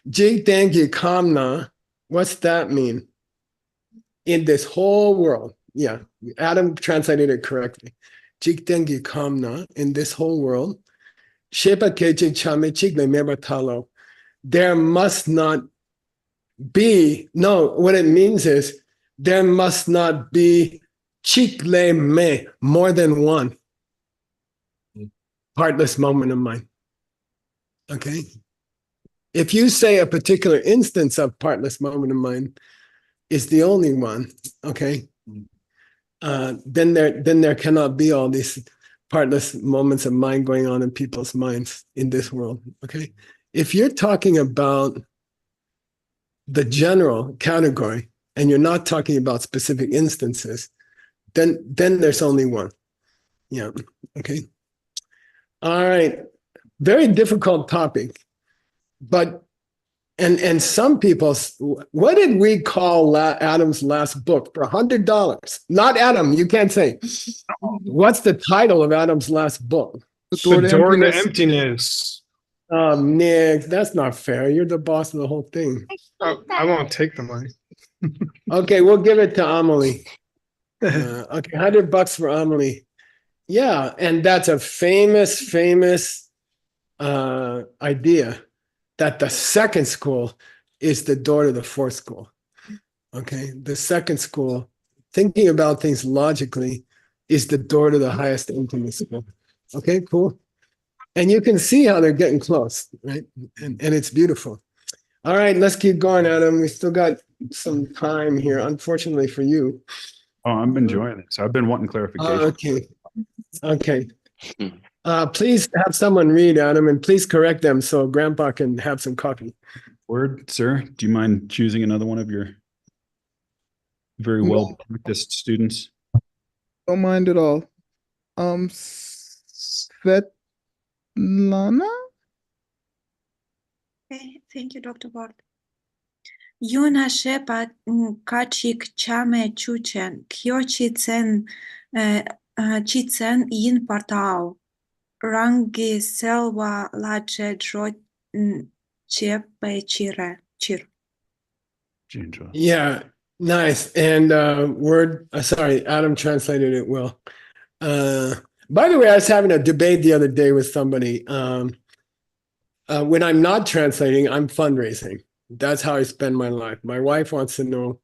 jig dengi kamna, what's that mean? In this whole world. Yeah, Adam translated it correctly. Jig dengi kamna, in this whole world. Shepa keje chame chigle mebatalo. There must not be, no, what it means is there must not be chicle me, more than one partless moment of mind. Okay. If you say a particular instance of partless moment of mind is the only one, okay, then there cannot be all these partless moments of mind going on in people's minds in this world. Okay. If you're talking about the general category and you're not talking about specific instances, then there's only one. Yeah. Okay. All right. Very difficult topic. But and some people, what did we call Adam's last book for $100? Not Adam, you can't say. What's the title of Adam's last book? The door to emptiness. Nick, that's not fair. You're the boss of the whole thing. Oh, I won't take the money. Okay, we'll give it to Amelie. Okay, $100 for Amelie. Yeah, and that's a famous idea that the second school is the door to the fourth school. Okay, the second school, thinking about things logically, is the door to the highest intimate school. Okay, cool. And you can see how they're getting close, right? And it's beautiful. All right, let's keep going, Adam. We still got some time here, unfortunately for you. Oh, I'm enjoying this. I've been wanting clarification. Okay. Please have someone read, Adam, and please correct them so Grandpa can have some coffee. Word, sir. Do you mind choosing another one of your very well practiced students? Don't mind at all. Svetlana? Okay, thank you, Dr. Ward. Yuna shepa kachik chame chuchen, kyo chitzen yin partao, rangi selva lache dro chepe chir. Yeah, nice. And sorry, Adam translated it well. By the way, I was having a debate the other day with somebody. When I'm not translating, I'm fundraising. That's how I spend my life. My wife wants to know,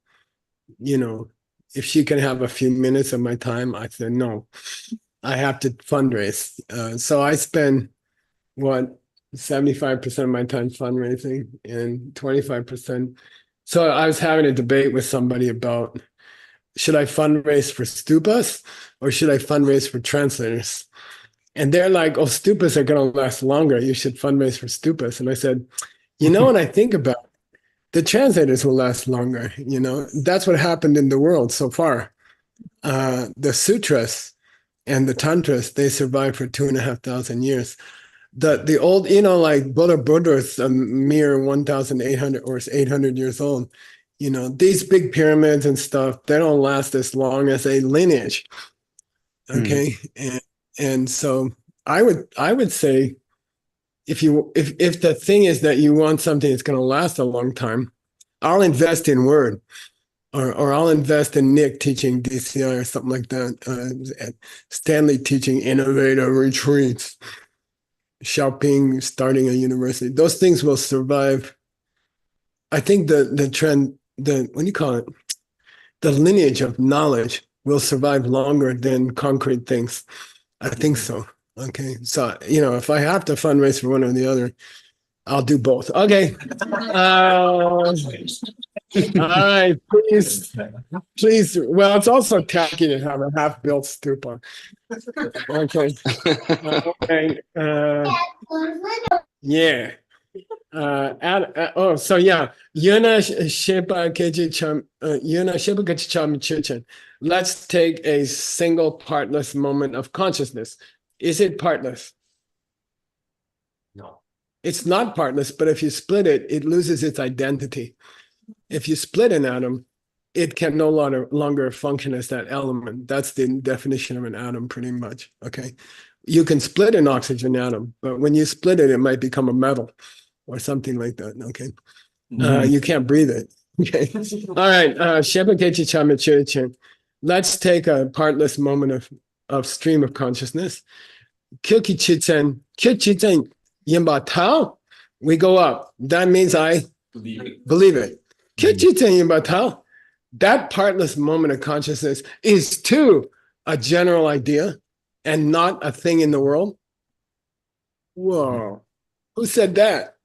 if she can have a few minutes of my time. I said, no, I have to fundraise. So I spend 75% of my time fundraising and 25%. So I was having a debate with somebody about, should I fundraise for stupas or should I fundraise for translators? And they're like, oh, stupas are going to last longer. You should fundraise for stupas. And I said, when I think about it, the translators will last longer. That's what happened in the world so far. The sutras and the tantras, they survived for 2,500 years. The old, like Buddha is a mere 1,800 or 800 years old. These big pyramids and stuff, they don't last as long as a lineage. Okay. And so I would say, if the thing is that you want something that's going to last a long time, I'll invest in Word, or I'll invest in Nick teaching DCI or something like that. Stanley teaching innovator retreats, Xiaoping starting a university. Those things will survive. I think the trend, what do you call it? The lineage of knowledge will survive longer than concrete things. I think so. Okay. So, if I have to fundraise for one or the other, I'll do both. Okay. All right. Please. Well, it's also tacky to have a half-built stupa. Okay. Okay. Yeah. So yeah. Yuna shepa keji cham chichen. let's take a single partless moment of consciousness. Is it partless? No. It's not partless, but if you split it, it loses its identity. If you split an atom, it can no longer function as that element. That's the definition of an atom, pretty much. Okay. You can split an oxygen atom, but when you split it, it might become a metal or something like that. Okay. You can't breathe it. Okay. All right. Let's take a partless moment of stream of consciousness. We go up. That means I believe it. That partless moment of consciousness is too a general idea and not a thing in the world. Whoa. Who said that?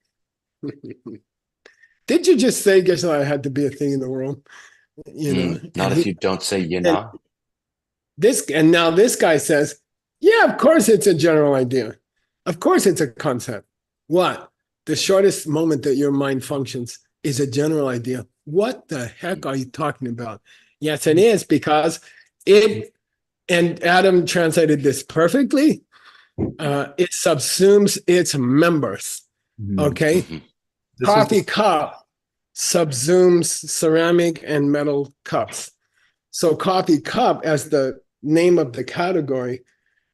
Did you just say Geshe-la had to be a thing in the world? You know, not if you don't say Yina. And now this guy says, yeah, of course it's a general idea. Of course it's a concept. What? The shortest moment that your mind functions is a general idea. What the heck are you talking about? Yes, it is, because it, and Adam translated this perfectly, it subsumes its members. Okay? Coffee cup subsumes ceramic and metal cups. So coffee cup, as the name of the category,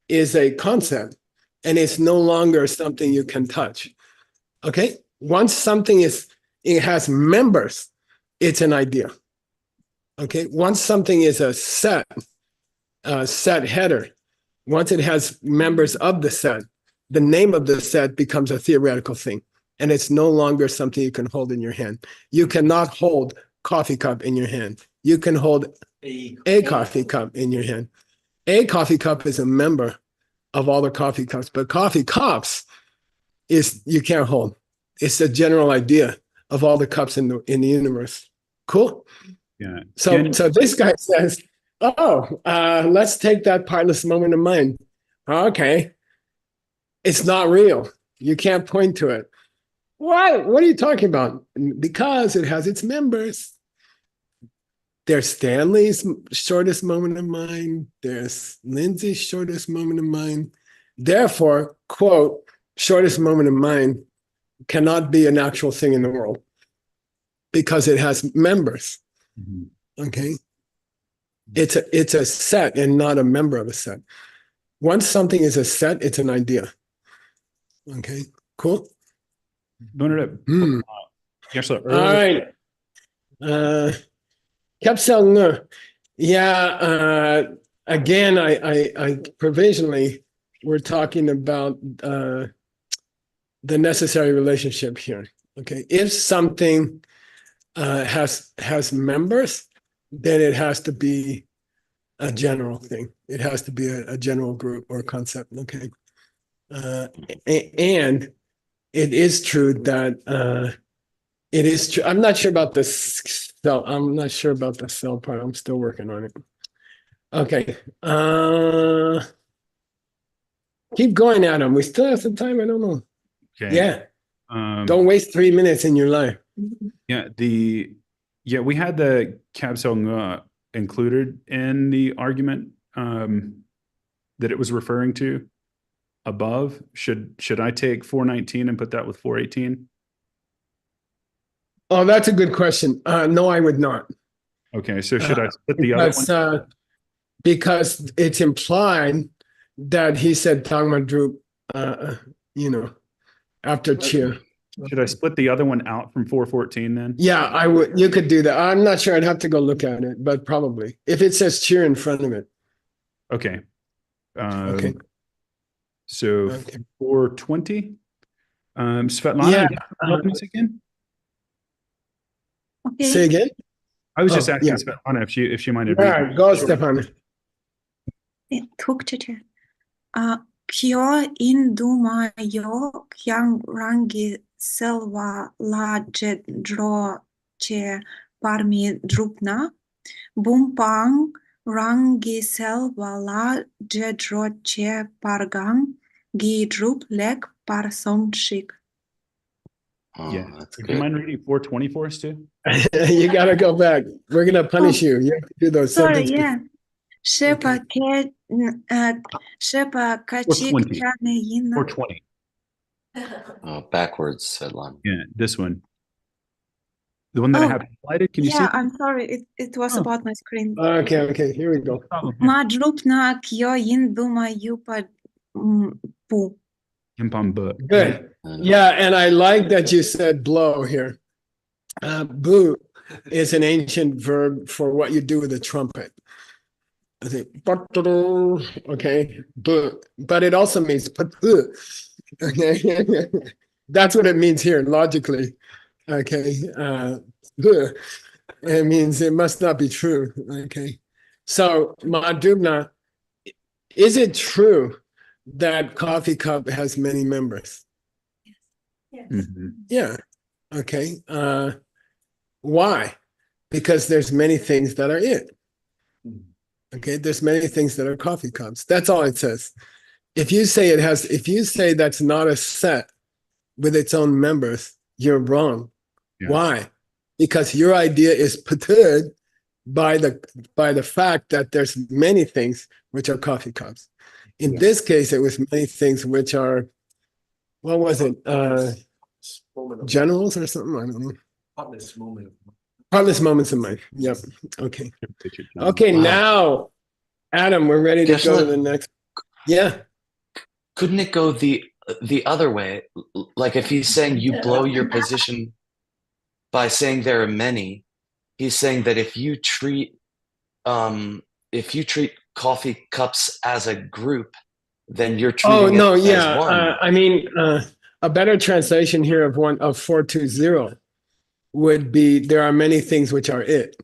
is a concept, and it's no longer something you can touch. Okay? Once something it has members, it's an idea. Okay? Once something is a set header, once it has members of the set, the name of the set becomes a theoretical thing, and it's no longer something you can hold in your hand. You cannot hold coffee cup in your hand. You can hold a coffee cup in your hand. A coffee cup is a member of all the coffee cups, but coffee cups you can't hold. It's a general idea of all the cups in the universe. Cool. Yeah. So this guy says, let's take that partless moment of mind. Okay. It's not real. You can't point to it. What are you talking about? Because it has its members. There's Stanley's shortest moment of mind. There's Lindsay's shortest moment of mind. Therefore, quote, shortest moment of mind cannot be an actual thing in the world because it has members. Okay? It's a set and not a member of a set. Once something is a set, it's an idea. Okay, cool. Yes, sir. All right. Kapsel, yeah. Again, I provisionally we're talking about the necessary relationship here. Okay, if something has members, then it has to be a general thing. It has to be a general group or concept. Okay, and it is true that it is true. I'm not sure about the cell. I'm not sure about the cell part. I'm still working on it. Okay. Keep going, Adam. We still have some time. I don't know. Okay. Yeah. Don't waste 3 minutes in your life. Yeah. We had the Kapsel included in the argument that it was referring to above. Should I take 419 and put that with 418? Oh, that's a good question. No, I would not. Okay, so should I split the other one? Because it's implied that he said Tangma Drup, after cheer. Should I split the other one out from 414 then? Yeah, I would. You could do that. I'm not sure. I'd have to go look at it, but probably if it says cheer in front of it. Okay. Okay. So 420. Svetlana, again. Okay. Say again. I was just asking Svetlana if she might have. All right, go, Stefan. Tukчете. Kyo in duma yo kyang rangi selva la jedro che parmi drupna bumpang rangi selva la jedro che pargang gi drup lek par song shik. Yeah. Would you mind reading 420 for us too? You gotta go back. We're gonna punish you. You have to do those Sorry, sentences. Shepa ke Shepa kachik 20. chame yina. 420. Backwards, Svedlan. Yeah, this one. The one that I Oh, have highlighted. Can you see yeah, that? I'm sorry. It was Oh. about my screen. Okay, here we go. Ma drupna kyo yin duma yupa pu. Kimpambu. Good. Yeah, and I like that you said blow here. Bu is an ancient verb for what you do with a trumpet. I think, okay, bu, but it also means okay. That's what it means here logically. Okay, bu. It means it must not be true. Okay, so Madhubna, is it true that Coffee Cup has many members? Yes. Mhm. Yeah. Okay. Why? Because there's many things that are it. Okay, there's many things that are coffee cups. That's all it says. If you say that's not a set with its own members, you're wrong. Yeah. Why? Because your idea is perturbed by the fact that there's many things which are coffee cups. In this case, it was many things which are, what was it? Generals or something? I don't know. Heartless moments in life. Yep. Okay. Okay, Wow. now, Adam, we're ready to Guess go to what? the next. Yeah. Couldn't it go the other way? Like if he's saying you blow your position by saying there are many, he's saying that if you treat coffee cups as a group, then you're treating Oh no, it yeah. as one. I mean, a better translation here of 420 would be there are many things which are it.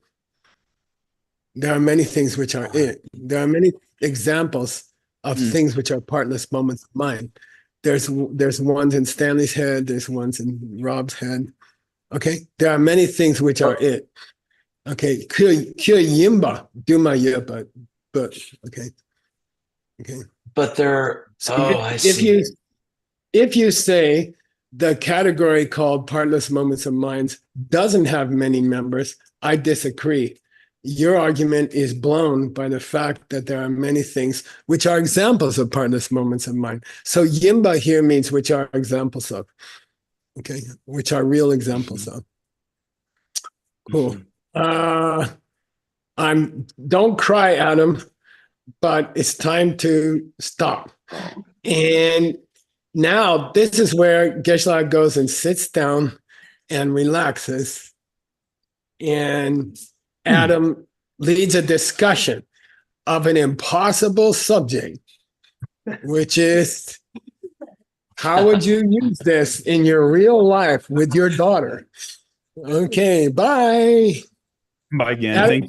There are many things which are it. There are many examples of things which are partless moments of mind. There's ones in Stanley's head. There's ones in Rob's head. Okay, there are many things which are it. Okay, kyo yimba duma but okay, okay. But they're I If see. if you say the category called partless moments of minds doesn't have many members, I disagree. Your argument is blown by the fact that there are many things which are examples of partless moments of mind. So yimba here means which are examples of, okay, which are real examples of. Cool. Don't cry, Adam, but it's time to stop. And now this is where Geshe-la goes and sits down and relaxes. And Adam leads a discussion of an impossible subject, which is how would you use this in your real life with your daughter? Okay, bye. Bye again.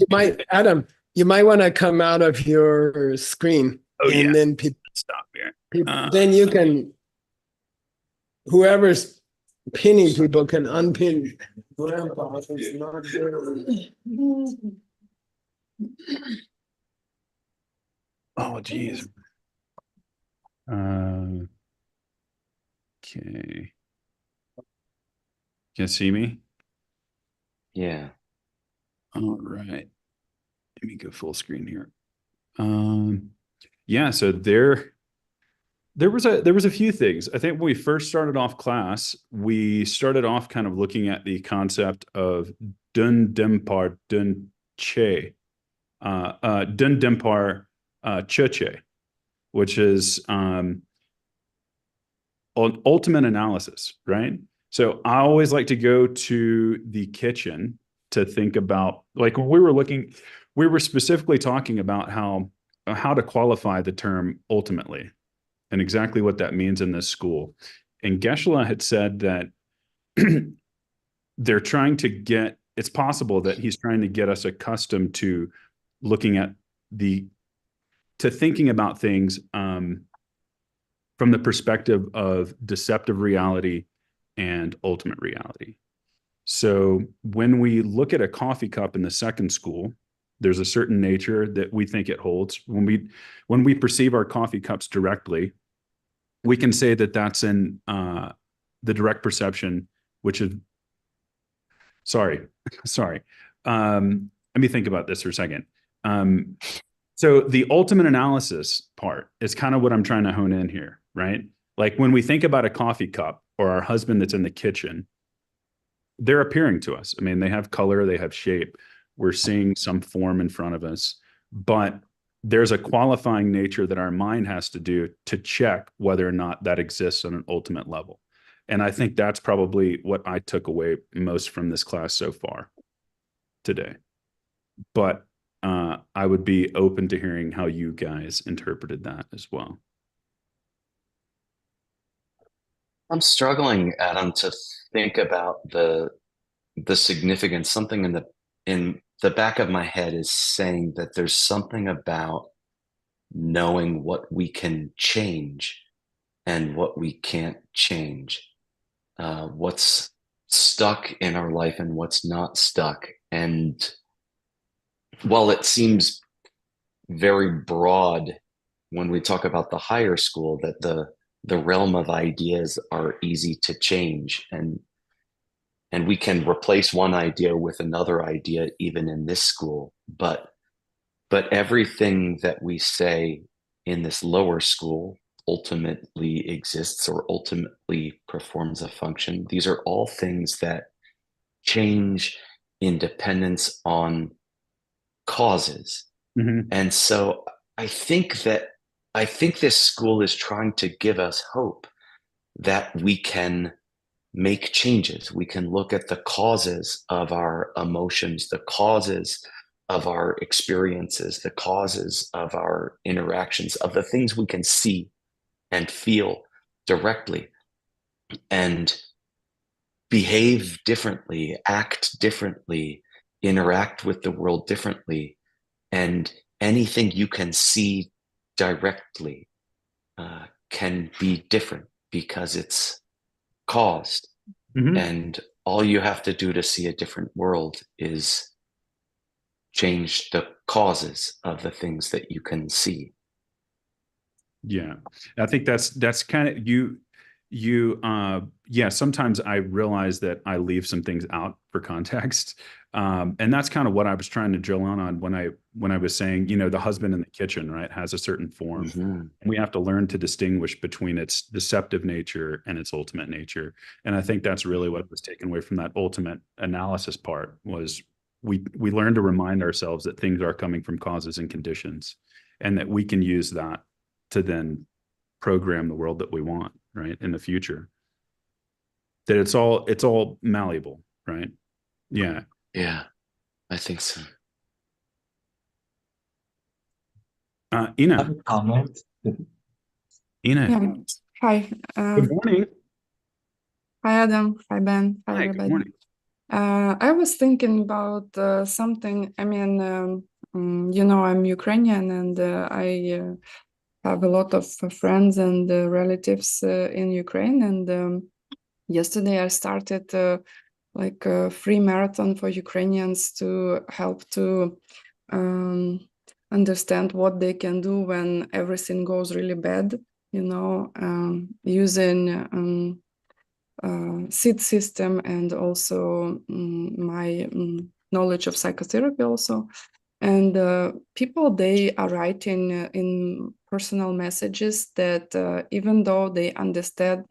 Adam, you might want to come out of your screen. Oh, and yeah. then people Stop here. then you can, whoever's pinning people can unpin. Grandpa, it's not good. Oh, geez. Okay. Can you see me? Yeah. All right. Let me go full screen here. Yeah, so there was a few things. I think when we first started off class, we started off kind of looking at the concept of dun dempar dun che, dun dempar che, which is ultimate analysis, right? So I always like to go to the kitchen to think about, like when we were specifically talking about how to qualify the term ultimately and exactly what that means in this school. And Geshe-la had said that they're trying to get, it's possible that he's trying to get us accustomed to looking at to thinking about things from the perspective of deceptive reality and ultimate reality. So when we look at a coffee cup in the second school, there's a certain nature that we think it holds. When we perceive our coffee cups directly, we can say that that's in the direct perception, which is, sorry. Let me think about this for a second. So the ultimate analysis part is kind of what I'm trying to hone in here, right? Like when we think about a coffee cup or our husband that's in the kitchen, they're appearing to us. I mean, they have color, they have shape. We're seeing some form in front of us, but there's a qualifying nature that our mind has to do to check whether or not that exists on an ultimate level. And I think that's probably what I took away most from this class so far today. But I would be open to hearing how you guys interpreted that as well. I'm struggling, Adam, to think about the significance. Something in the back of my head is saying that there's something about knowing what we can change and what we can't change, what's stuck in our life and what's not stuck. And while it seems very broad when we talk about the higher school, that the realm of ideas are easy to change, and we can replace one idea with another idea even in this school, but everything that we say in this lower school ultimately exists or ultimately performs a function. These are all things that change in dependence on causes. Mm-hmm. And so I think this school is trying to give us hope that we can make changes. We can look at the causes of our emotions, the causes of our experiences, the causes of our interactions, of the things we can see and feel directly, and behave differently, act differently, interact with the world differently. And anything you can see directly can be different because it's caused. Mm-hmm. And all you have to do to see a different world is change the causes of the things that you can see. Yeah. I think that's kind of yeah, sometimes I realize that I leave some things out for context. And that's kind of what I was trying to drill on when I was saying, the husband in the kitchen, right, has a certain form. Mhm. We have to learn to distinguish between its deceptive nature and its ultimate nature. And I think that's really what was taken away from that ultimate analysis part was we learn to remind ourselves that things are coming from causes and conditions, and that we can use that to then program the world that we want, right, in the future. That it's all malleable, right? Yeah. Yeah, I think so. Ina. Comment. Ina. Yeah. Hi. Good morning. Hi, Adam. Hi, Ben. Hi, Hi, good everybody. morning. I was thinking about something. I mean, I'm Ukrainian, and I have a lot of friends and relatives in Ukraine. And yesterday I started like a free marathon for Ukrainians to help to understand what they can do when everything goes really bad, using seed system and also my knowledge of psychotherapy also. And people, they are writing in personal messages that even though they understand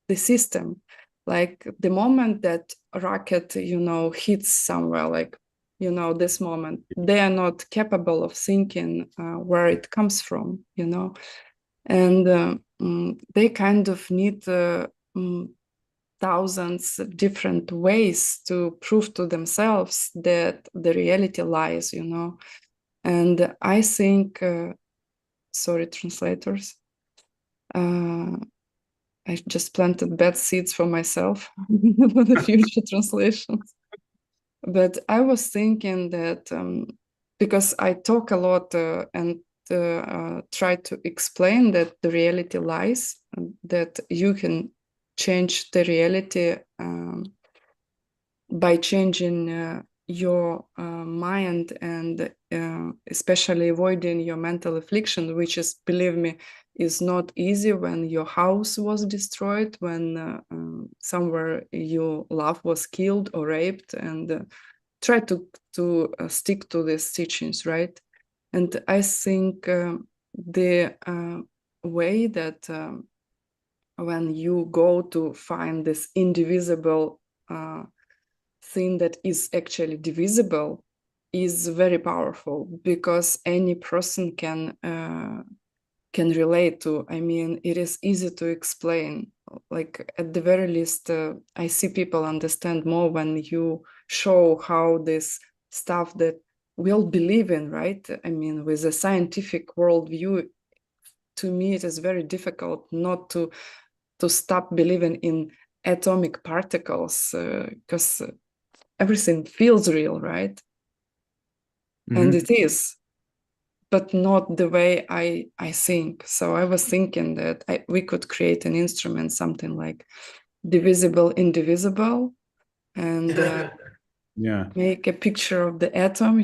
the system, like the moment that a rocket, hits somewhere, like, this moment, they are not capable of thinking where it comes from, and they kind of need thousands of different ways to prove to themselves that the reality lies, And I think, sorry, translators, I just planted bad seeds for myself for the future translations. But I was thinking that because I talk a lot and try to explain that the reality lies, that you can change the reality by changing your mind and especially avoiding your mental affliction, which is, believe me, is not easy when your house was destroyed, when somewhere your love was killed or raped, and try to stick to these teachings, right? And I think the way that when you go to find this indivisible thing that is actually divisible is very powerful, because any person can relate to. I mean, it is easy to explain. Like at the very least, I see people understand more when you show how this stuff that we all believe in, right? I mean, with a scientific worldview, to me, it is very difficult not to stop believing in atomic particles, because everything feels real, right? And it is, but not the way I think. So I was thinking that we could create an instrument, something like divisible, indivisible, and make a picture of the atom,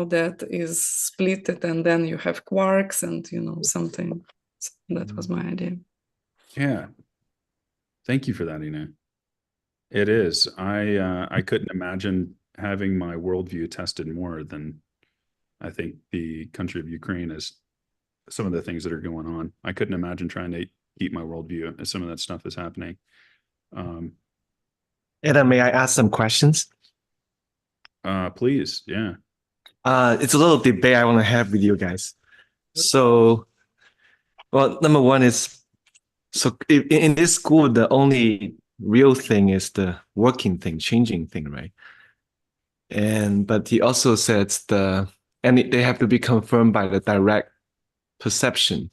that is splitted, and then you have quarks and, something. So that was my idea. Yeah. Thank you for that, Ina. It is. I couldn't imagine having my worldview tested more than I think the country of Ukraine is some of the things that are going on. I couldn't imagine trying to keep my worldview as some of that stuff is happening. Adam, may I ask some questions? Please, yeah. It's a little debate I want to have with you guys. So, well, number one is, so in this school, the only real thing is the working thing, changing thing, right? But he also says they have to be confirmed by the direct perception.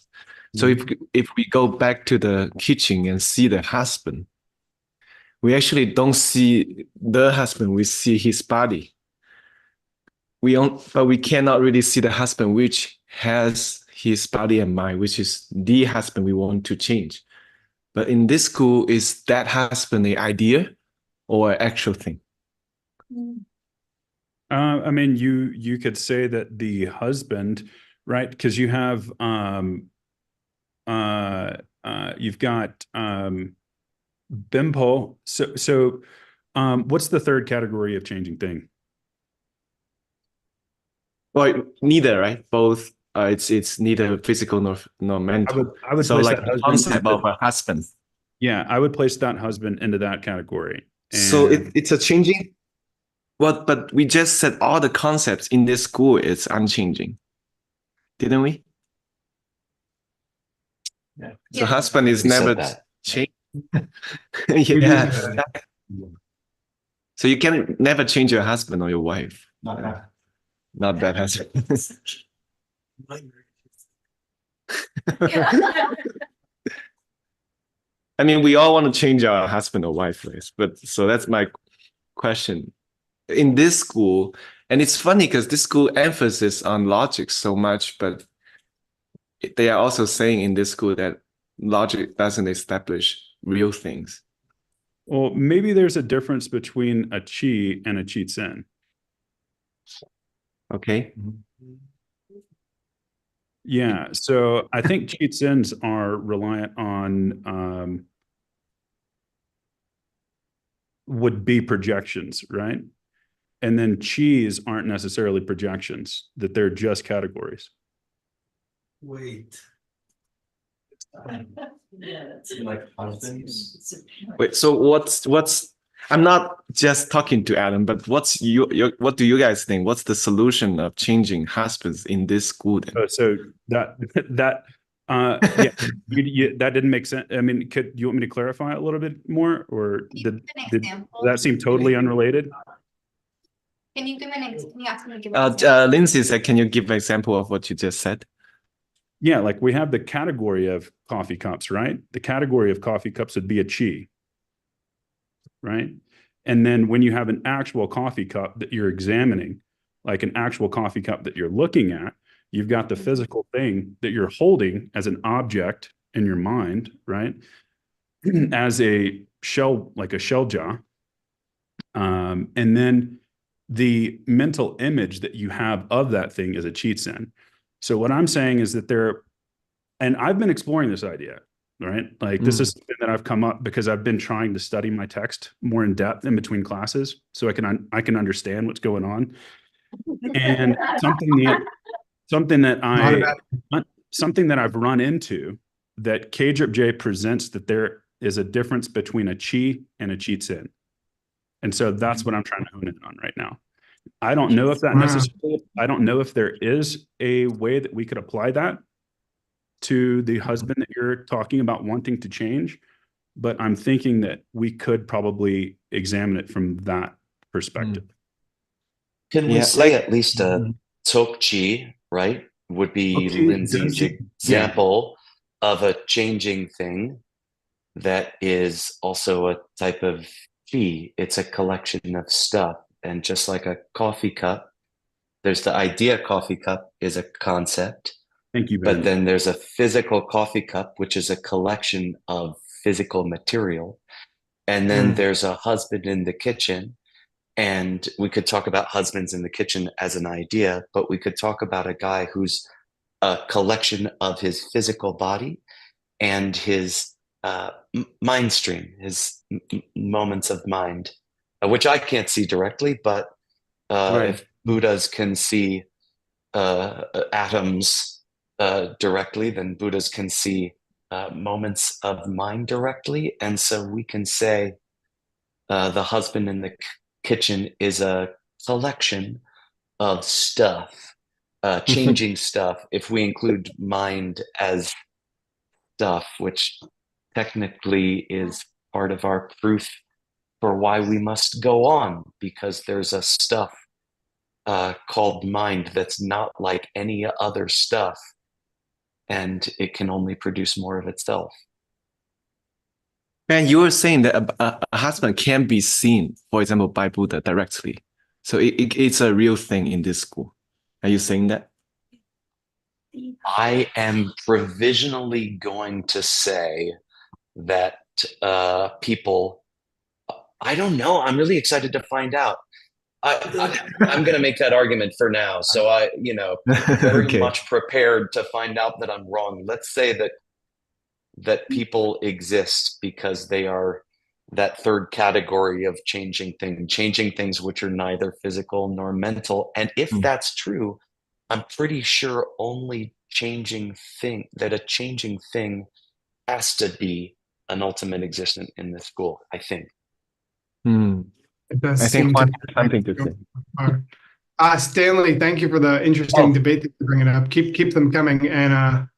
So if we go back to the kitchen and see the husband, we actually don't see the husband, we see his body. But we cannot really see the husband, which has his body and mind, which is the husband we want to change. But in this school, is that husband the idea or an actual thing? I mean, you could say that the husband, right? Because you have you've got bimpo. So what's the third category of changing thing? Well, neither, right? Both. It's neither physical nor mental. I would so place like that the concept of a husband. Yeah, I would place that husband into that category. So it's a changing. But we just said all the concepts in this school is unchanging, didn't we? Yeah. So husband is never changed. Yeah. So you can never change your husband or your wife. Not that husband. I mean, we all want to change our husband or wife, right? But so that's my question. In this school, and it's funny because this school emphasis on logic so much, but they are also saying in this school that logic doesn't establish real things. Well, maybe there's a difference between a chi and a Xuanzang. Okay. Yeah, so I think Xuanzangs are reliant on would be projections, right? And then Qis aren't necessarily projections, that they're just categories. Wait. Wait, so what's I'm not just talking to Adam, but what do you guys think? What's the solution of changing husbands in this school then? So that yeah, that didn't make sense. I mean, do you want me to clarify a little bit more, or did that seem totally unrelated? Can you give can you ask me to give an example? Lindsay said, can you give an example of what you just said? Yeah, like we have the category of coffee cups, right? The category of coffee cups would be a chi, right? And then when you have an actual coffee cup that you're examining, like an actual coffee cup that you're looking at, you've got the physical thing that you're holding as an object in your mind, right? As a shell, like a shell jar. And then the mental image that you have of that thing is a Xuanzang. So what I'm saying is that and I've been exploring this idea, right? Like this is something that I've come up because I've been trying to study my text more in depth in between classes, so I can understand what's going on. And something that Not something that I've run into that K-Drip presents that there is a difference between a chi and a chi-tsin. And so that's what I'm trying to hone in on right now. I don't know if that Wow. necessarily, I don't know if there is a way that we could apply that to the husband that you're talking about wanting to change, but I'm thinking that we could probably examine it from that perspective. Can we Yeah, say like- at least a Tokchi, right? Would be Tokchi, Lindsay's yeah. example of a changing thing that is also a type of chi. It's a collection of stuff. And just like a coffee cup, there's the idea coffee cup is a concept. Thank you, Ben. But then there's a physical coffee cup, which is a collection of physical material. And then there's a husband in the kitchen. And we could talk about husbands in the kitchen as an idea, but we could talk about a guy who's a collection of his physical body and his mind stream, his moments of mind, which I can't see directly, but if Buddhas can see atoms directly, then Buddhas can see moments of mind directly. And so we can say the husband in the kitchen is a collection of stuff, changing stuff, if we include mind as stuff, which technically is part of our proof for why we must go on, because there's a stuff called mind that's not like any other stuff, and it can only produce more of itself. Man, you were saying that a husband can be seen, for example, by Buddha directly. So it's a real thing in this school. Are you saying that? I am provisionally going to say that people, I don't know. I'm really excited to find out. I'm going to make that argument for now. So very Okay. much prepared to find out that I'm wrong. Let's say that people exist because they are that third category of changing things which are neither physical nor mental. And if that's true, I'm pretty sure only a changing thing has to be an ultimate existence in this school, I think. It does I think seem Juan to has something to say. Stanley, thank you for the interesting debate that you're bringing up. Keep them coming. And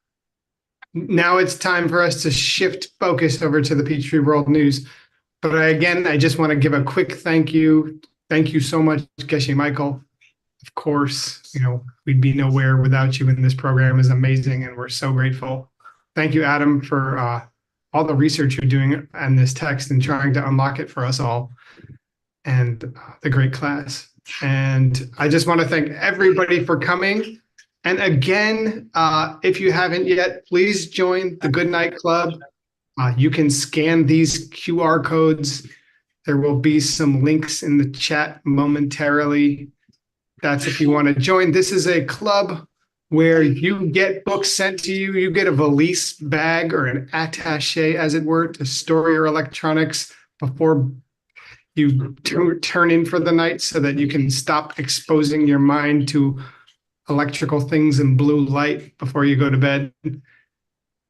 now it's time for us to shift focus over to the Peachtree World News. But I just want to give a quick thank you. Thank you so much, Geshe Michael. Of course, we'd be nowhere without you, and this program is amazing, and we're so grateful. Thank you, Adam, for all the research you're doing on this text and trying to unlock it for us all, and the great class. And I just want to thank everybody for coming. And again, if you haven't yet, please join the Good Night Club. You can scan these QR codes. There will be some links in the chat momentarily. That's if you want to join. This is a club where you get books sent to you. You get a valise bag or an attaché, as it were, to store your electronics before you turn in for the night, so that you can stop exposing your mind to electrical things and blue light before you go to bed.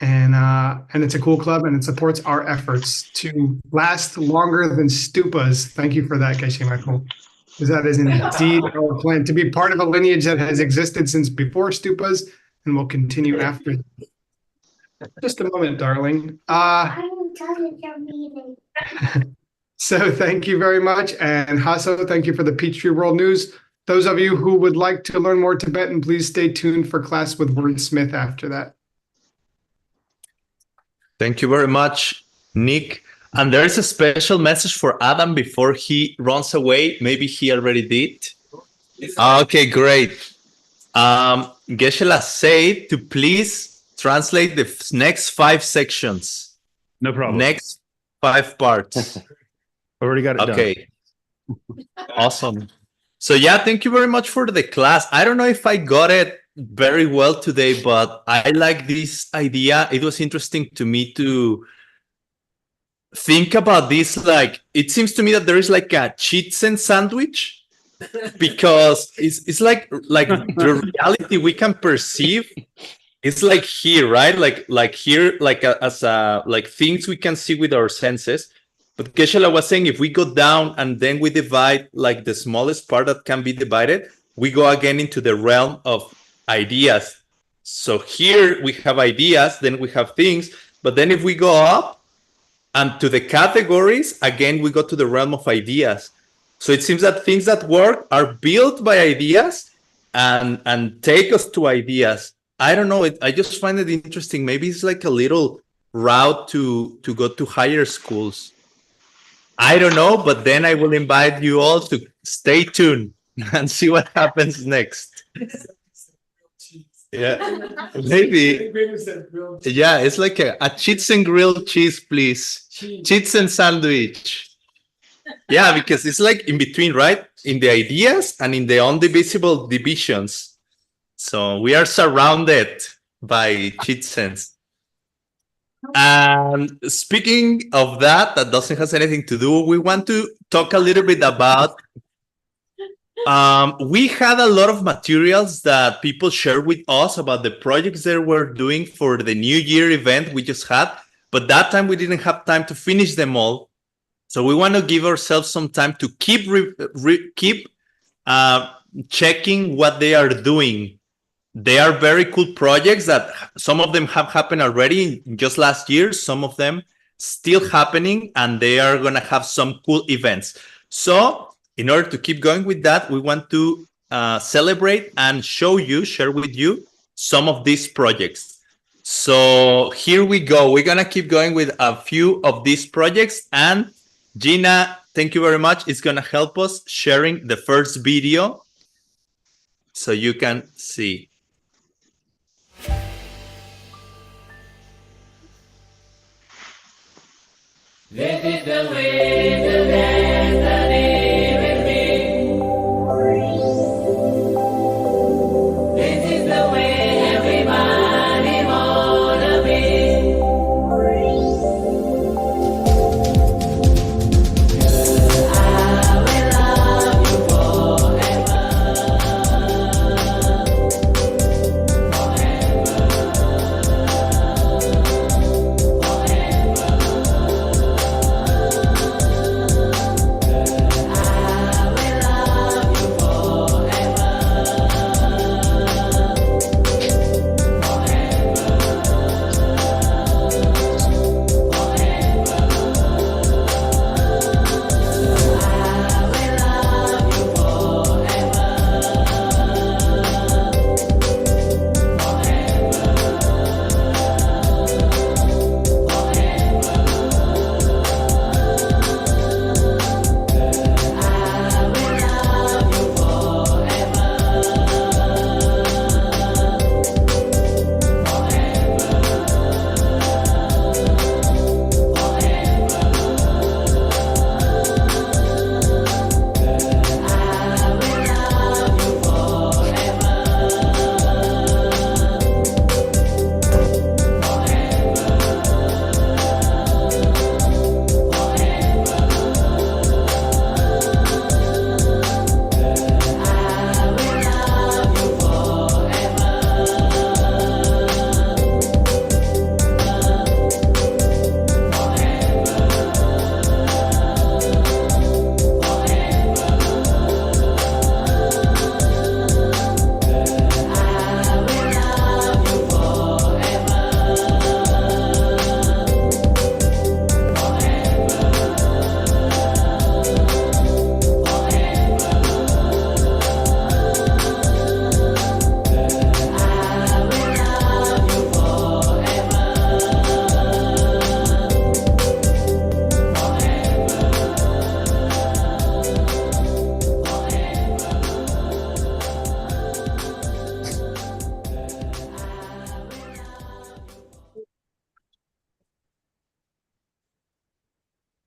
And it's a cool club, and it supports our efforts to last longer than stupas. Thank you for that, Geshe Michael. Because that is indeed our plan, to be part of a lineage that has existed since before stupas and will continue after. Just a moment, darling. So thank you very much. And Hasso, thank you for the Peachtree World News. Those of you who would like to learn more Tibetan, please stay tuned for class with Wordsmith after that. Thank you very much, Nick. And there is a special message for Adam before he runs away. Maybe he already did. Okay, great. Geshe-la said to please translate the next 5 sections. No problem. Next 5 parts. Already got it done. Okay. Awesome. So yeah, thank you very much for the class. I don't know if I got it very well today, but I like this idea. It was interesting to me to think about this. Like, it seems to me that there is like a chi-tsin sandwich because it's like the reality we can perceive. It's like here, right? Like here, like as like things we can see with our senses. But Geshe-la was saying, if we go down and then we divide like the smallest part that can be divided, we go again into the realm of ideas. So here we have ideas, then we have things. But then if we go up and to the categories, again, we go to the realm of ideas. So it seems that things that work are built by ideas and take us to ideas. I don't know. I just find it interesting. Maybe it's like a little route to go to higher schools. I don't know, but then I will invite you all to stay tuned and see what happens next. Yeah, maybe. Yeah, it's like a cheese and grilled cheese, please. Cheese and sandwich. Yeah, because it's like in between, right? In the ideas and in the undivisible divisions. So we are surrounded by chitsens. And speaking of that doesn't have anything to do, we want to talk a little bit about, we had a lot of materials that people shared with us about the projects they were doing for the New Year event we just had, but that time we didn't have time to finish them all. So we want to give ourselves some time to keep checking what they are doing. They are very cool projects that some of them have happened already just last year, some of them still happening, and they are going to have some cool events. So in order to keep going with that, we want to celebrate and share with you some of these projects. So here we go. We're going to keep going with a few of these projects, and Gina, thank you very much. It's going to help us sharing the first video so you can see. This is the way to dance the day with me. This is the way everybody wanna be. I will love you forever.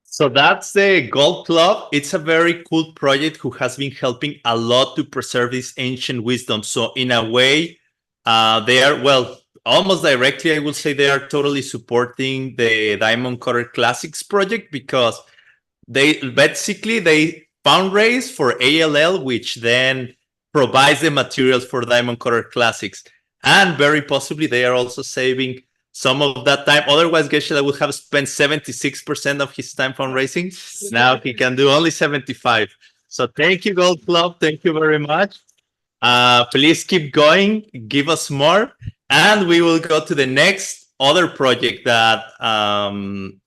So that's the Gold Club. It's a very cool project who has been helping a lot to preserve this ancient wisdom. So in a way, they are, well, almost directly, I will say they are totally supporting the Diamond Cutter Classics project, because they basically, fundraise for ALL, which then provides the materials for Diamond Cutter Classics. And very possibly they are also saving some of that time. Otherwise, Geshe would have spent 76% of his time fundraising. Now he can do only 75. So thank you, Gold Club. Thank you very much. Please keep going. Give us more. And we will go to the next other project that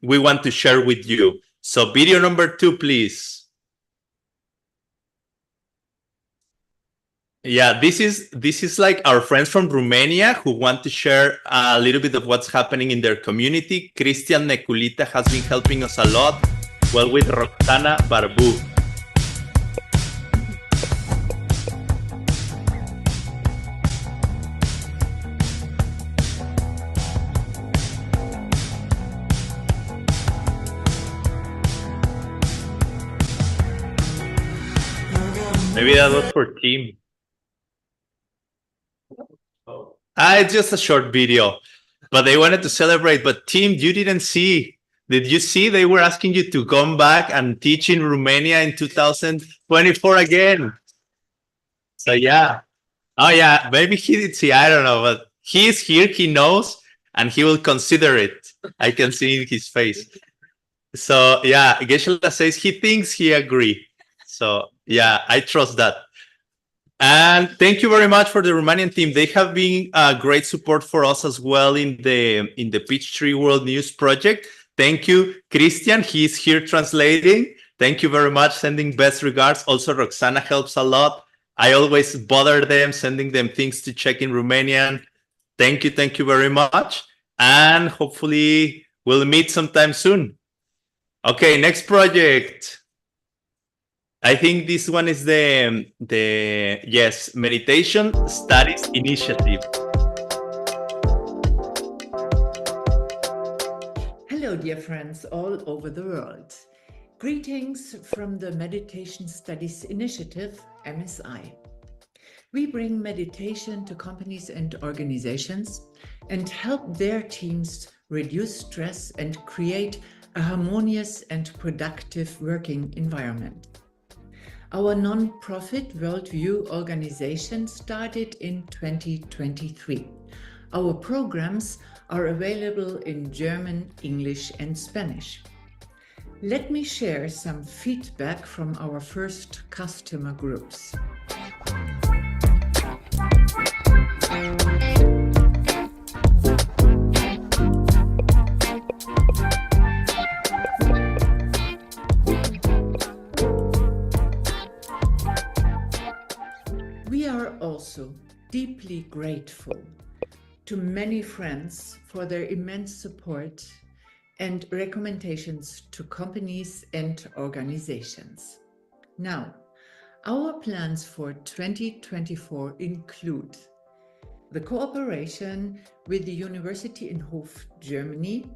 we want to share with you. So video number 2, please. Yeah, this is like our friends from Romania who want to share a little bit of what's happening in their community. Cristian Neculita has been helping us a lot, well, with Roxana Barbu. Maybe that was for Team. It's just a short video, but they wanted to celebrate. But Team, you didn't see. Did you see? They were asking you to come back and teach in Romania in 2024 again. So yeah. Oh yeah, maybe he did see. I don't know, but he is here. He knows, and he will consider it. I can see in his face. So yeah, Geshe says he thinks he agree. So yeah, I trust that. And thank you very much for the Romanian team. They have been great support for us as well in the Peachtree World News project. Thank you, Christian. He's here translating. Thank you very much. Sending best regards. Also, Roxana helps a lot. I always bother them, sending them things to check in Romanian. Thank you very much. And hopefully we'll meet sometime soon. Okay, next project. I think this one is the Meditation Studies Initiative. Hello, dear friends all over the world. Greetings from the Meditation Studies Initiative, MSI. We bring meditation to companies and organizations and help their teams reduce stress and create a harmonious and productive working environment. Our non-profit Worldview organization started in 2023. Our programs are available in German, English, and Spanish. Let me share some feedback from our first customer groups. We are also deeply grateful to many friends for their immense support and recommendations to companies and organizations. Now, our plans for 2024 include the cooperation with the University in Hof, Germany,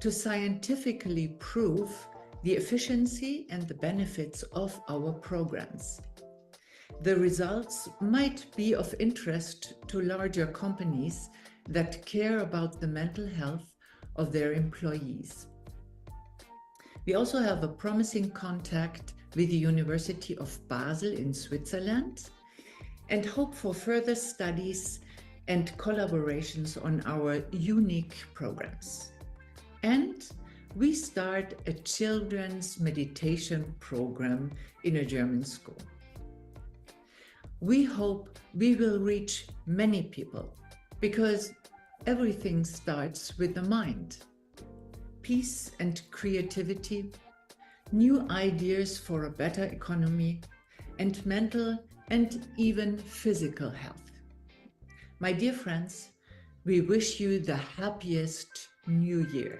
to scientifically prove the efficiency and the benefits of our programs. The results might be of interest to larger companies that care about the mental health of their employees. We also have a promising contact with the University of Basel in Switzerland and hope for further studies and collaborations on our unique programs. And we start a children's meditation program in a German school. We hope we will reach many people because everything starts with the mind. Peace and creativity, new ideas for a better economy, and mental and even physical health. My dear friends, we wish you the happiest New Year.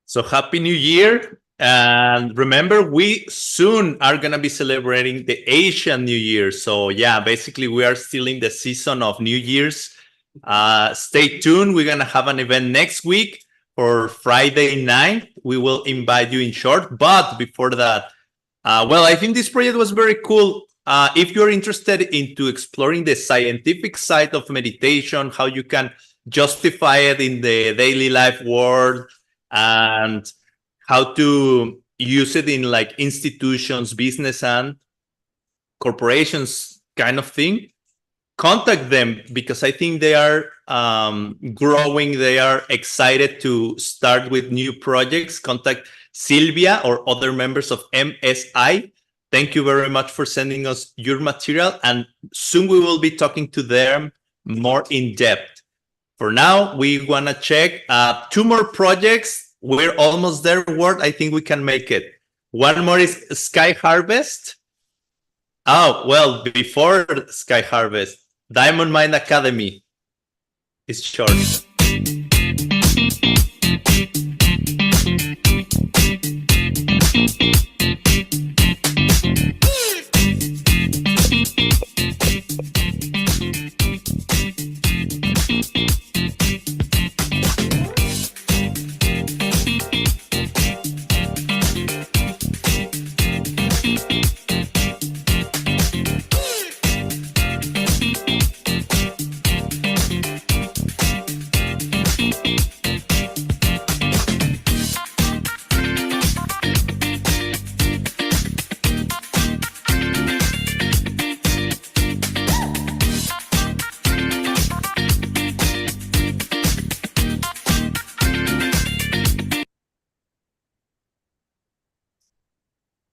So Happy New Year. And remember, we soon are going to be celebrating the Asian New Year. So yeah, basically we are still in the season of New Year's. Stay tuned. We're going to have an event next week for Friday night. We will invite you in short. But before that, well, I think this project was very cool. if you're interested into exploring the scientific side of meditation, how you can justify it in the daily life world, and how to use it in like institutions, business, and corporations kind of thing, contact them, because I think they are growing. They are excited to start with new projects. Contact Silvia or other members of MSI. Thank you very much for sending us your material, and soon we will be talking to them more in depth. For now, we want to check 2 more projects. We're almost there, Ward. I think we can make it. One more is Sky Harvest. Oh, well, before Sky Harvest, Diamond Mine Academy is short.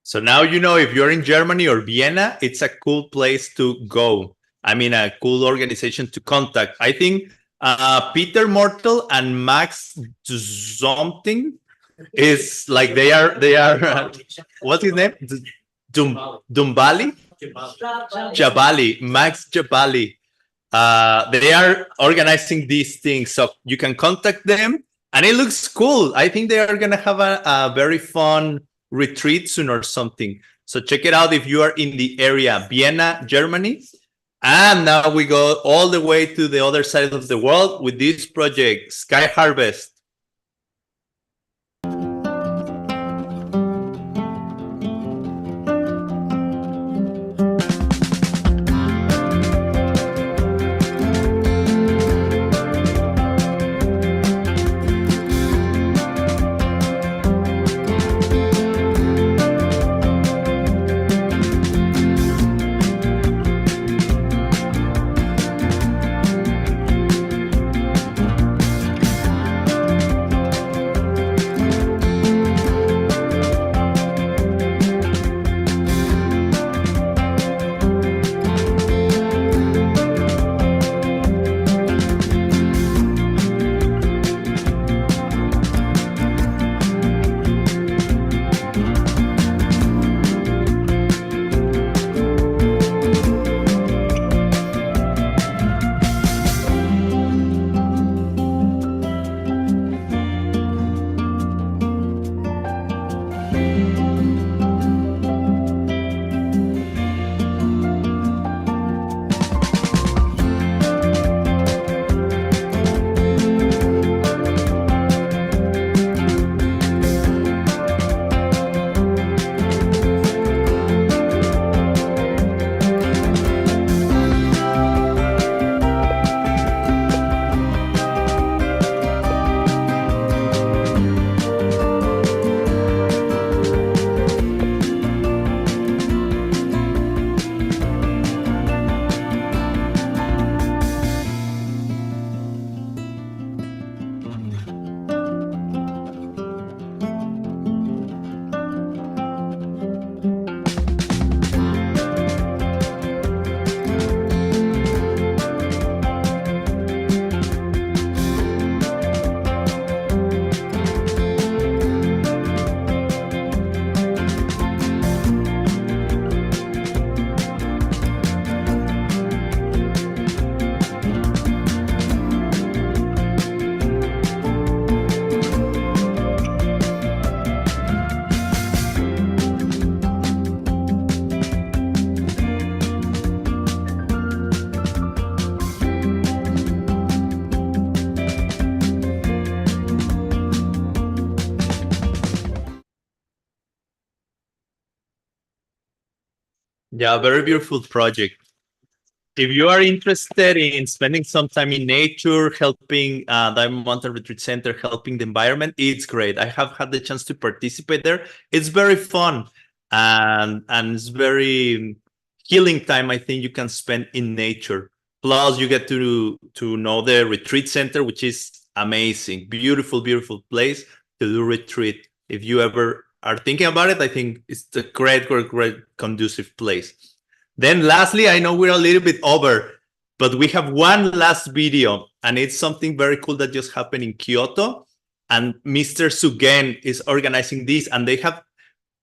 So now you know, if you're in Germany or Vienna, it's a cool place to go. I mean, a cool organization to contact. I think Peter Mortel and Max Zomting is like they are what's his name? Dumbali? Jabali, Max Jabali. They are organizing these things, so you can contact them, and it looks cool. I think they are gonna have a very fun retreat soon or something. So check it out if you are in the area, Vienna, Germany. And now we go all the way to the other side of the world with this project, Sky Harvest. Yeah, very beautiful project. If you are interested in spending some time in nature, helping Diamond Mountain Retreat Center, helping the environment, it's great. I have had the chance to participate there. It's very fun and it's very healing time. I think you can spend in nature. Plus, you get to know the retreat center, which is amazing, beautiful, beautiful place to do retreat. If you ever are thinking about it, I think it's a great, great, great conducive place. Then lastly, I know we're a little bit over, but we have one last video, and it's something very cool that just happened in Kyoto. And Mr. Sugen is organizing this, and they have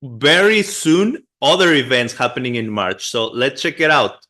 very soon other events happening in March. So let's check it out.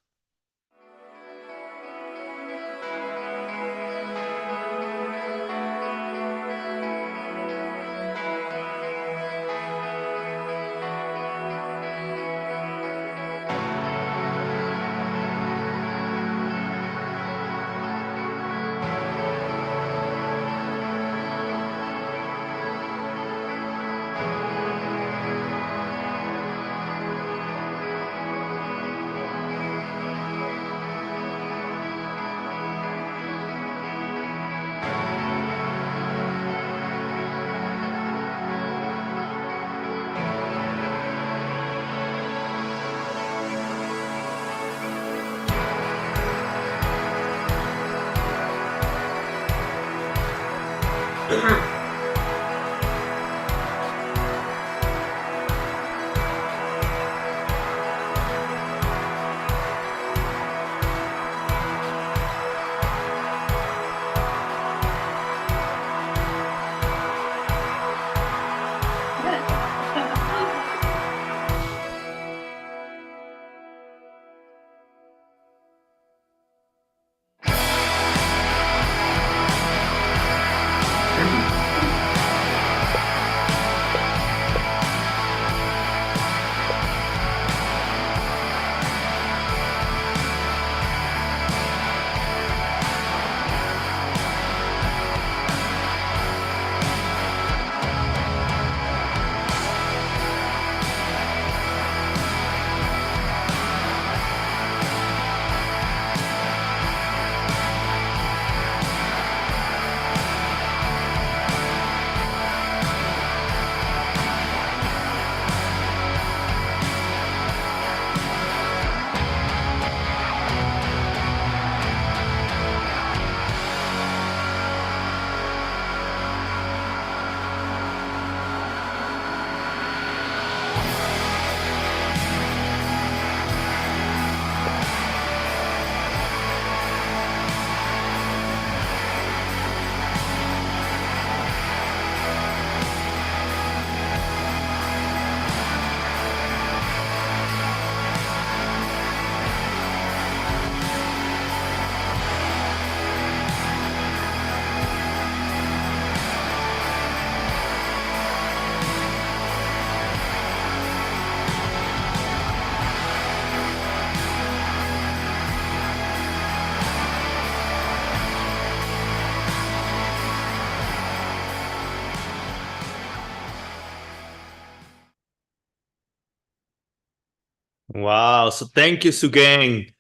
Wow. So thank you, Sugen.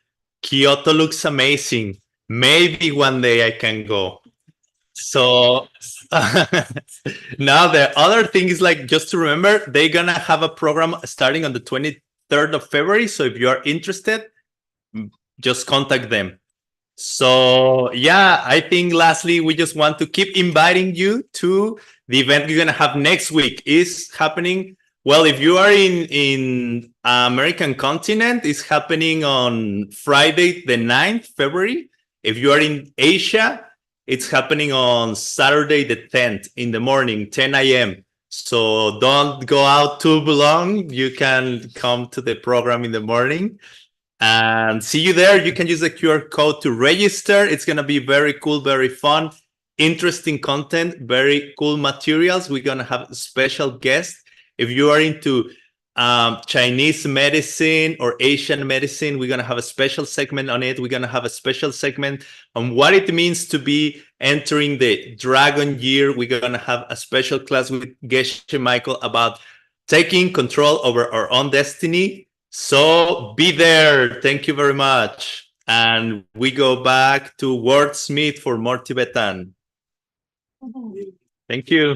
Kyoto looks amazing. Maybe one day I can go. So now the other thing is, like, just to remember, they're gonna have a program starting on the 23rd of February. So if you are interested, just contact them. So yeah, I think lastly, we just want to keep inviting you to the event we're gonna have next week. Is happening, well, if you are in American continent, it's happening on Friday, the 9th February. If you are in Asia, it's happening on Saturday, the 10th in the morning, 10 a.m. So don't go out too long. You can come to the program in the morning and see you there. You can use the QR code to register. It's going to be very cool, very fun, interesting content, very cool materials. We're going to have special guests. If you are into Chinese medicine or Asian medicine, we're going to have a special segment on it. We're going to have a special segment on what it means to be entering the Dragon Year. We're going to have a special class with Geshe Michael about taking control over our own destiny. So be there. Thank you very much. And we go back to Wordsmith for more Tibetan. Thank you.